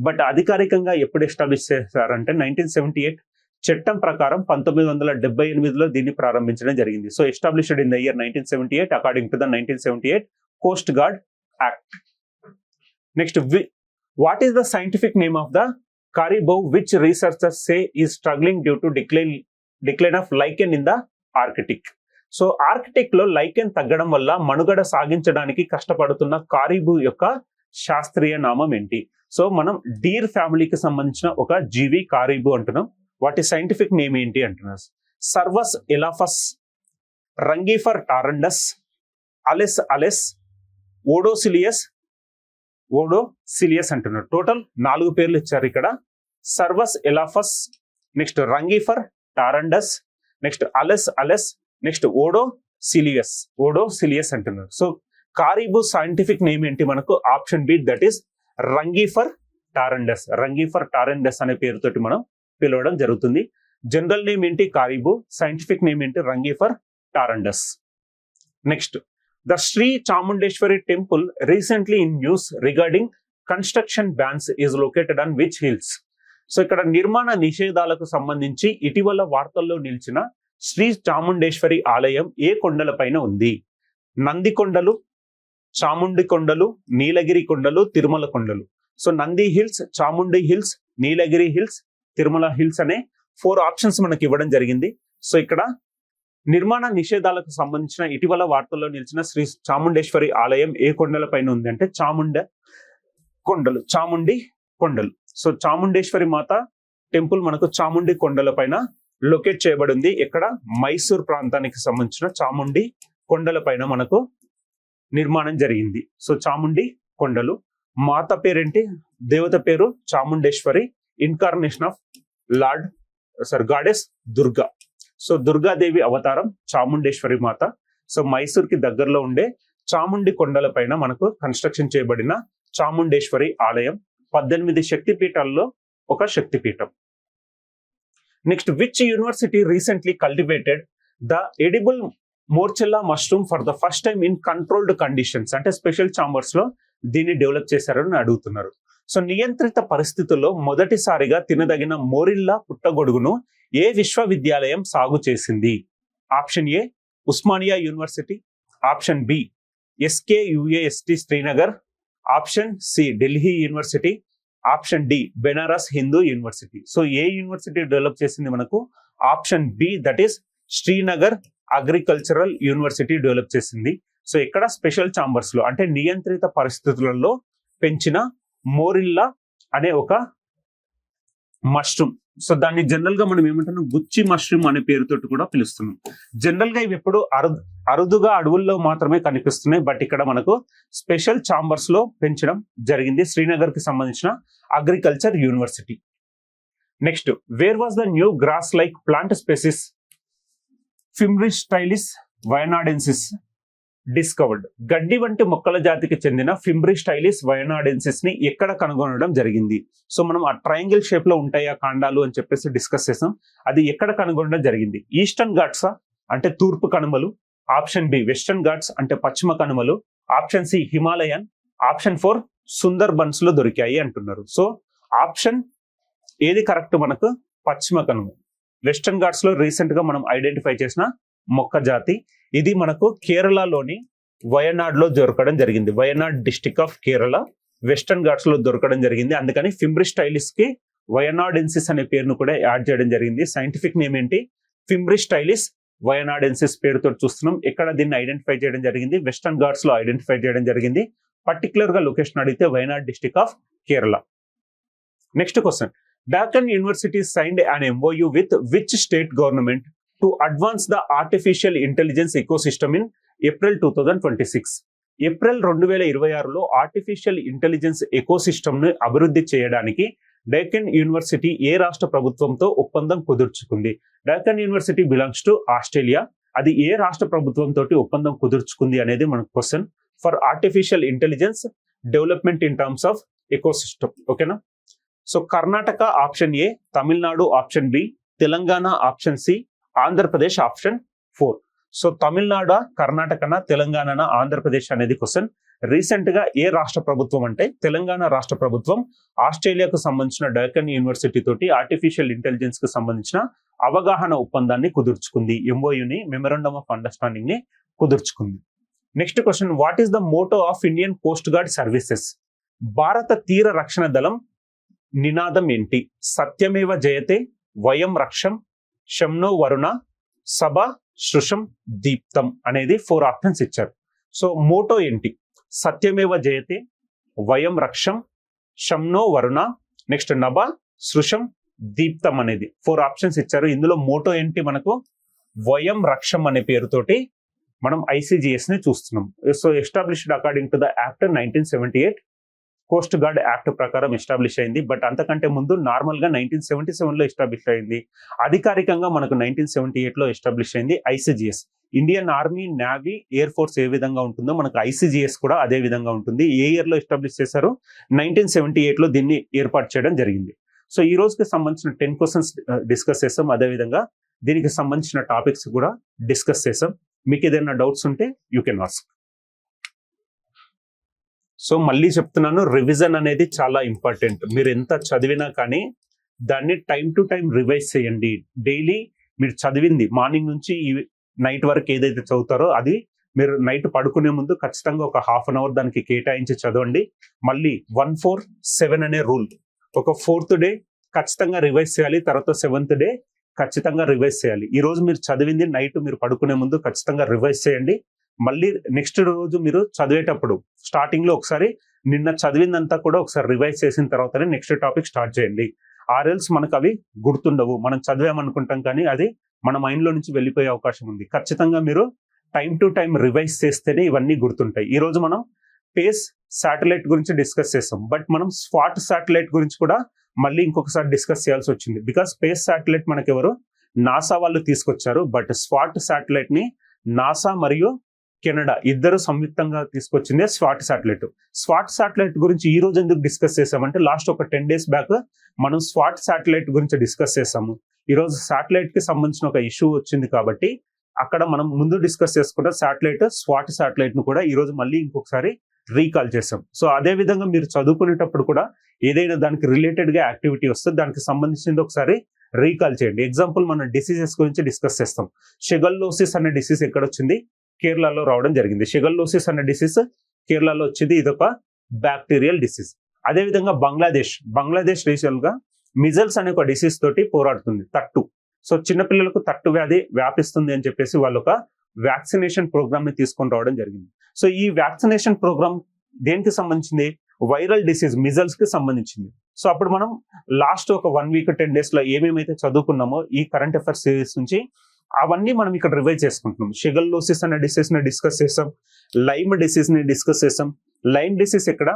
S1: బట్ అధికారికంగా ఎప్పుడు ఎస్టాబ్లిష్ చేశారంటే 1978 చట్టం ప్రకారం 1978లో దీన్ని ప్రారంభించడం జరిగింది. So established in the year 1978 according to the 1978 coast guard act. Next, what is the scientific name of the caribou which researchers say is struggling due to decline of lichen in the Arctic? So Arctic లో lichen తగ్గడం వల్ల మనుగడ సాగించడానికి కష్టపడుతున్న కారిబూ యొక్క శాస్త్రీయ నామం ఏంటి? So మనం Deere ఫ్యామిలీకి సంబంధించిన ఒక జీవి కారిబూ అంటున్నాం. వాటి సైంటిఫిక్ నేమ్ ఏంటి అంటున్నారు. సర్వస్ ఎలాఫస్, రంగీఫర్ టారండస్, అలెస్, ఓడోసిలియస్ అంటున్నారు. టోటల్ 4 పేర్లు ఇచ్చారు ఇక్కడ. సర్వస్ ఎలాఫస్, నెక్స్ట్ రంగీఫర్ టారండస్, నెక్స్ట్ అలెస్, నెక్స్ట్ ఓడోసిలియస్ అంటున్నారు. సో కారిబూ సైంటిఫిక్ నేమ్ ఏంటి మనకు? ఆప్షన్ బి దట్ ఈస్ రంగీఫర్ టారెండస్ అనే పేరుతోటి మనం పిలవడం జరుగుతుంది. జనరల్ నేమ్ ఏంటి? కారిబూ. సైంటిఫిక్ నేమ్ ఏంటి? Rangifer tarandus. Next, the Shri Chamundeshwari temple recently in news regarding construction bans is located on which hills? So ఇక్కడ నిర్మాణ నిషేధాలకు సంబంధించి ఇటీవల వార్తల్లో నిలిచిన శ్రీ చాముండేశ్వరి ఆలయం ఏ కొండలపైన ఉంది? నంది కొండలు, చాముండి కొండలు, నీలగిరి కొండలు, తిరుమల కొండలు. So Nandi hills, Chamundi hills, Nilgiri hills, Tirumala hills అనే 4 ఆప్షన్స్ మనకి ఇవ్వడం జరిగింది. సో ఇక్కడ నిర్మాణ నిషేధాలకు సంబంధించిన ఇటీవల వార్తల్లో నిలిచిన శ్రీ చాముండేశ్వరి ఆలయం ఏ కొండల పైన ఉంది అంటే చాముండి కొండలు. సో చాముండేశ్వరి మాత టెంపుల్ మనకు చాముండి కొండల పైన లొకేట్ చేయబడింది. ఇక్కడ మైసూర్ ప్రాంతానికి సంబంధించిన చాముండి కొండల పైన మనకు నిర్మాణం జరిగింది. సో చాముండి కొండలు. మాత పేరేంటి? దేవత పేరు Chamundeshwari, incarnation of lord goddess Durga. So Durgadevi అవతారం చాముండేశ్వరి మాత. సో మైసూర్ కి దగ్గరలో ఉండే చాముండి కొండల పైన మనకు కన్స్ట్రక్షన్ చేయబడిన చాముండేశ్వరి ఆలయం 18 శక్తిపీఠాల్లో ఒక శక్తిపీఠం. Next, which university recently cultivated the edible morchella mushroom for the first time in controlled conditions? అంటే స్పెషల్ ఛాంబర్స్ లో దీన్ని డెవలప్ చేశారని అడుగుతున్నారు. సో నియంత్రిత పరిస్థితుల్లో మొదటిసారిగా తినదగిన మోరిల్లా పుట్టగొడుగును ఏ విశ్వవిద్యాలయం సాగు చేసింది? Option A Osmania University, option B SKUAST Srinagar, option C Delhi University, option D Banaras Hindu University. So ఏ యూనివర్సిటీ డెవలప్ చేసింది మనకు? Option B, that is Srinagar Agricultural University develop చేసింది. సో ఇక్కడ స్పెషల్ ఛాంబర్స్ లో అంటే నియంత్రిత పరిస్థితులలో పెంచిన మోరిల్లా అనే ఒక మష్రూమ్. సో దాన్ని జనరల్ గా మనం ఏమంటున్నాం, గుచ్చి మష్రూమ్ అనే పేరుతో కూడా పిలుస్తున్నాం. జనరల్ గా ఇవి ఎప్పుడు అరుదుగా అడవుల్లో మాత్రమే కనిపిస్తున్నాయి, బట్ ఇక్కడ మనకు స్పెషల్ ఛాంబర్స్ లో పెంచడం జరిగింది, శ్రీనగర్ కి సంబంధించిన agriculture university. Next, where was the new grass like plant species fimbristylis wayanadensis discovered? గడ్డి వంటి మొక్కల జాతికి చెందిన ఫిమ్రిస్టైలిస్ వయనాడెన్సిస్ ని ఎక్కడ కనుగొనడం జరిగింది? సో మనం ఆ ట్రయాంగిల్ షేప్ లో ఉంటాయి ఆ కాండాలు అని చెప్పేసి డిస్కస్ చేసాం. అది ఎక్కడ కనుగొనడం జరిగింది? ఈస్టర్న్ ఘాట్సా అంటే తూర్పు కనుమలు, ఆప్షన్ బి వెస్టర్న్ ఘాట్స్ అంటే పశ్చిమ కనుమలు, option C Himalayan, option 4 Sundarbans లో దొరికాయి అంటున్నారు. సో ఆప్షన్ ఏది కరెక్ట్ మనకు? పశ్చిమ కనుమ. వెస్టర్న్ ఘాట్స్ లో రీసెంట్ గా మనం ఐడెంటిఫై చేసిన మొక్క జాతి ఇది మనకు కేరళలోని వయనాడ్ లో దొరకడం జరిగింది. Wayanad district of Kerala western Ghats లో దొరకడం జరిగింది. అందుకని ఫిమ్రిస్టైలిస్ కి వయనాడెన్సిస్ అనే పేరును కూడా యాడ్ చేయడం జరిగింది. సైంటిఫిక్ నేమ్ ఏంటి? ఫిమ్రిస్టైలిస్ వయనాడెన్సిస్ పేరుతో చూస్తున్నాం. ఎక్కడ దీన్ని ఐడెంటిఫై చేయడం జరిగింది? వెస్టర్న్ ఘాట్స్ లో ఐడెంటిఫై చేయడం జరిగింది. పర్టికులర్ గా లొకేషన్ అడిగితే Wayanad district of Kerala. Next question, Deakin university signed an MOU with which state government to advance the artificial intelligence ecosystem in April 2026? April 2026లో ఆర్టిఫిషియల్ ఇంటెలిజెన్స్ ఎకోసిస్టమ్ ను అభివృద్ధి చేయడానికి డైకన్ యూనివర్సిటీ ఏ రాష్ట్ర ప్రభుత్వంతో ఒప్పందం కుదుర్చుకుంది? Deakin university belongs to Australia. అది ఏ రాష్ట్ర ప్రభుత్వంతో ఒప్పందం కుదుర్చుకుంది అనేది మన question for artificial intelligence development in terms of ecosystem. ఓకేనా? So Karnataka option A, Tamil Nadu option B, Telangana option C, Andhra Pradesh option 4. So Tamil Nadu, కర్ణాటకన, తెలంగాణ, ఆంధ్రప్రదేశ్ అనేది క్వశ్చన్. రీసెంట్ గా ఏ రాష్ట్ర ప్రభుత్వం అంటే తెలంగాణ రాష్ట్ర ప్రభుత్వం ఆస్ట్రేలియాకు సంబంధించిన డైకన్ యూనివర్సిటీ తోటి ఆర్టిఫిషియల్ ఇంటెలిజెన్స్ కు సంబంధించిన అవగాహన ఒప్పందాన్ని కుదుర్చుకుంది. ఎంఓయుని, మెమరాండమ్ ఆఫ్ అండర్స్టాండింగ్ ని కుదుర్చుకుంది. Next question, what is the motto of Indian Coast guard services? భారత తీర రక్షణ దళం నినాదం ఏంటి? సత్యమేవ జయతే, వయం రక్షం, శంనో వరుణ, సభ శృషం దీప్తం అనేది 4 ఆప్షన్స్ ఇచ్చారు. సో మోటో ఏంటి? సత్యమేవ జయతే, వయం రక్షం, శంనో వరుణ, నెక్స్ట్ నభ శృషం దీప్తం అనేది 4 ఆప్షన్స్ ఇచ్చారు. ఇందులో మోటో ఏంటి? మనకు వయం రక్షం అనే పేరుతోటి మనం ICGS ని చూస్తున్నాం. So established according to the act 1978 coast guard act ప్రకారం ఎస్టాబ్లిష్ అయింది. బట్ అంతకంటే ముందు నార్మల్ గా 1977 లో ఎస్టాబ్లిష్ అయింది. అధికారికంగా మనకు 1978 లో ఎస్టాబ్లిష్ అయింది ICGS. Indian army, navy, air force ఏ విధంగా ఉంటుందో మనకు ICGS కూడా అదే విధంగా ఉంటుంది. ఏ ఇయర్ లో ఎస్టాబ్లిష్ చేశారు? 1978 లో దీన్ని ఏర్పాటు చేయడం జరిగింది. సో ఈ రోజుకి సంబంధించిన 10 క్వశ్చన్స్ డిస్కస్ చేసాం. అదే విధంగా దీనికి సంబంధించిన టాపిక్స్ కూడా డిస్కస్ చేసాం. మీకు ఏదైనా డౌట్స్ ఉంటే యూ కెన్ ఆస్క్. సో మళ్ళీ చెప్తున్నాను, రివిజన్ అనేది చాలా ఇంపార్టెంట్. మీరు ఎంత చదివినా కానీ దాన్ని టైం టు టైం రివైజ్ చేయండి. డైలీ మీరు చదివింది మార్నింగ్ నుంచి నైట్ వరకు ఏదైతే చదువుతారో అది మీరు నైట్ పడుకునే ముందు ఖచ్చితంగా ఒక హాఫ్ అన్ అవర్ దానికి కేటాయించి చదవండి. మళ్ళీ 1-4-7 అనే రూల్, ఒక 4th డే ఖచ్చితంగా రివైజ్ చేయాలి, తర్వాత 7th డే ఖచ్చితంగా రివైజ్ చేయాలి. ఈ రోజు మీరు చదివింది నైట్ మీరు పడుకునే ముందు ఖచ్చితంగా రివైజ్ చేయండి. మళ్ళీ నెక్స్ట్ రోజు మీరు చదివేటప్పుడు స్టార్టింగ్ లో ఒకసారి నిన్న చదివిందంతా కూడా ఒకసారి రివైజ్ చేసిన తర్వాతనే నెక్స్ట్ టాపిక్ స్టార్ట్ చేయండి. ఆర్ఎల్స్ మనకు అవి గుర్తుండవు. మనం చదివామనుకుంటాం కానీ అది మన మైండ్ లో నుంచి వెళ్ళిపోయే అవకాశం ఉంది. ఖచ్చితంగా మీరు టైం టు టైం రివైజ్ చేస్తేనే ఇవన్నీ గుర్తుంటాయి. ఈ రోజు మనం స్పేస్ శాటిలైట్ గురించి డిస్కస్ చేస్తాం, బట్ మనం స్పాట్ శాటిలైట్ గురించి కూడా మళ్ళీ ఇంకొకసారి డిస్కస్ చేయాల్సి వచ్చింది. బికాస్ స్పేస్ శాటిలైట్ మనకి ఎవరు నాసా వాళ్ళు తీసుకొచ్చారు. బట్ స్వాట్ శాటిలైట్ ని నాసా మరియు కెనడా ఇద్దరు సంయుక్తంగా తీసుకొచ్చింది స్వాట్ శాటిలైట్. స్వాట్ శాటిలైట్ గురించి ఈ రోజు ఎందుకు డిస్కస్ చేసామంటే లాస్ట్ ఒక 10 days బ్యాక్ మనం స్వాట్ శాటిలైట్ గురించి డిస్కస్ చేసాము. ఈ రోజు శాటిలైట్ కి సంబంధించిన ఒక ఇష్యూ వచ్చింది కాబట్టి అక్కడ మనం ముందు డిస్కస్ చేసుకున్న శాటిలైట్ స్వాట్ శాటిలైట్ ను కూడా ఈ రోజు మళ్ళీ ఇంకొకసారి రీకాల్ చేసాం. సో అదే విధంగా మీరు చదువుకునేటప్పుడు కూడా ఏదైనా దానికి రిలేటెడ్ గా యాక్టివిటీ వస్తే దానికి సంబంధించింది ఒకసారి రీకాల్ చేయండి. ఎగ్జాంపుల్ మనం డిసీజెస్ గురించి డిస్కస్ చేస్తాం. షుగర్లోసిస్ అనే డిసీజ్ ఎక్కడ వచ్చింది? కేరళలో రావడం జరిగింది. షుగర్లోసిస్ అనే డిసీజ్ కేరళలో వచ్చింది. ఇదొక బ్యాక్టీరియల్ డిసీజ్. అదేవిధంగా బంగ్లాదేశ్ రీజనల్ గా మిజల్స్ అనే ఒక డిసీజ్ తోటి పోరాడుతుంది, తట్టు. సో చిన్నపిల్లలకు తట్టు వ్యాధి వ్యాపిస్తుంది అని చెప్పేసి వాళ్ళు ఒక వ్యాక్సినేషన్ ప్రోగ్రామ్ ని తీసుకొని రావడం జరిగింది. సో ఈ వ్యాక్సినేషన్ ప్రోగ్రామ్ దేనికి సంబంధించింది? వైరల్ డిసీజ్ మిజల్స్ కి సంబంధించింది. సో అప్పుడు మనం లాస్ట్ ఒక 1 week 10 days లో ఏమేమైతే చదువుకున్నామో ఈ కరెంట్ అఫైర్స్ సిరీస్ నుంచి అవన్నీ మనం ఇక్కడ రివైజ్ చేసుకుంటున్నాం. షుగర్లోసిస్ అనే డిసీజ్ ని డిస్కస్ చేసాం, లైమ్ డిసీజ్ ని డిస్కస్ చేసాం. లైమ్ డిసీజ్ ఎక్కడ?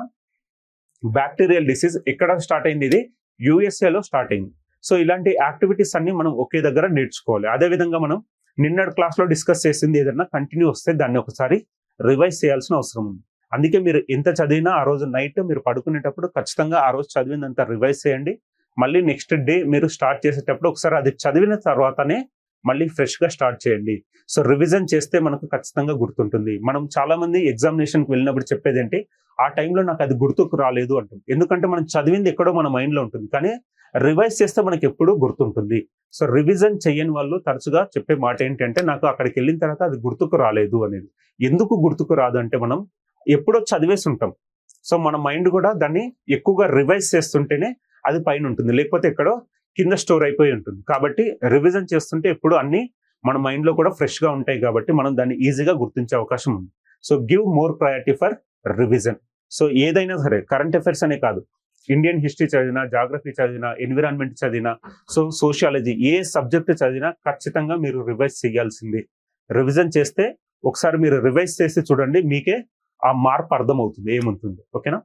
S1: Bacterial disease. ఎక్కడ స్టార్ట్ అయింది? ఇది USA లో స్టార్ట్ అయింది. సో ఇలాంటి యాక్టివిటీస్ అన్ని మనం ఒకే దగ్గర నేర్చుకోవాలి. అదే విధంగా మనం నిన్నటి క్లాస్ లో డిస్కస్ చేసింది ఏదైనా కంటిన్యూ వస్తే దాన్ని ఒకసారి రివైజ్ చేయాల్సిన అవసరం ఉంది. అందుకే మీరు ఎంత చదివినా ఆ రోజు నైట్ మీరు పడుకునేటప్పుడు ఖచ్చితంగా ఆ రోజు చదివినంత రివైజ్ చేయండి. మళ్ళీ నెక్స్ట్ డే మీరు స్టార్ట్ చేసేటప్పుడు ఒకసారి అది చదివిన తర్వాతనే మళ్ళీ ఫ్రెష్ గా స్టార్ట్ చేయండి. సో రివిజన్ చేస్తే మనకు ఖచ్చితంగా గుర్తుంటుంది. మనం చాలా మంది ఎగ్జామినేషన్ కి వెళ్ళినప్పుడు చెప్పేది ఏంటి, ఆ టైంలో నాకు అది గుర్తుకు రాలేదు అంటుంది. ఎందుకంటే మనం చదివింది ఎక్కడో మన మైండ్ లో ఉంటుంది, కానీ రివైజ్ చేస్తే మనకి ఎప్పుడూ గుర్తుంటుంది. సో రివిజన్ చేయని వాళ్ళు తరచుగా చెప్పే మాట ఏంటంటే నాకు అక్కడికి వెళ్ళిన తర్వాత అది గుర్తుకు రాలేదు అనేది. ఎందుకు గుర్తుకు రాదు అంటే మనం ఎప్పుడో చదివేసి ఉంటాం. సో మన మైండ్ కూడా దాన్ని ఎక్కువగా రివైజ్ చేస్తుంటేనే అది పైన ఉంటుంది, లేకపోతే ఎక్కడో కింద స్టోర్ అయిపోయి ఉంటుంది. కాబట్టి రివిజన్ చేస్తుంటే ఎప్పుడు అన్ని మన మైండ్ లో కూడా ఫ్రెష్ గా ఉంటాయి కాబట్టి మనం దాన్ని ఈజీగా గుర్తించే అవకాశం ఉంది. So give more priority for revision. So ఏదైనా సరే కరెంట్ అఫైర్స్ అనే కాదు, ఇండియన్ హిస్టరీ చదివినా, జాగ్రఫీ చదివినా, ఎన్విరాన్మెంట్ చదివినా, సో సోషియాలజీ ఏ సబ్జెక్ట్ చదివినా ఖచ్చితంగా మీరు రివైజ్ చేయాల్సింది. రివిజన్ చేస్తే ఒకసారి మీరు రివైజ్ చేసి చూడండి, మీకే ఆ మార్పు అర్థమవుతుంది ఏముంటుంది. ఓకేనా?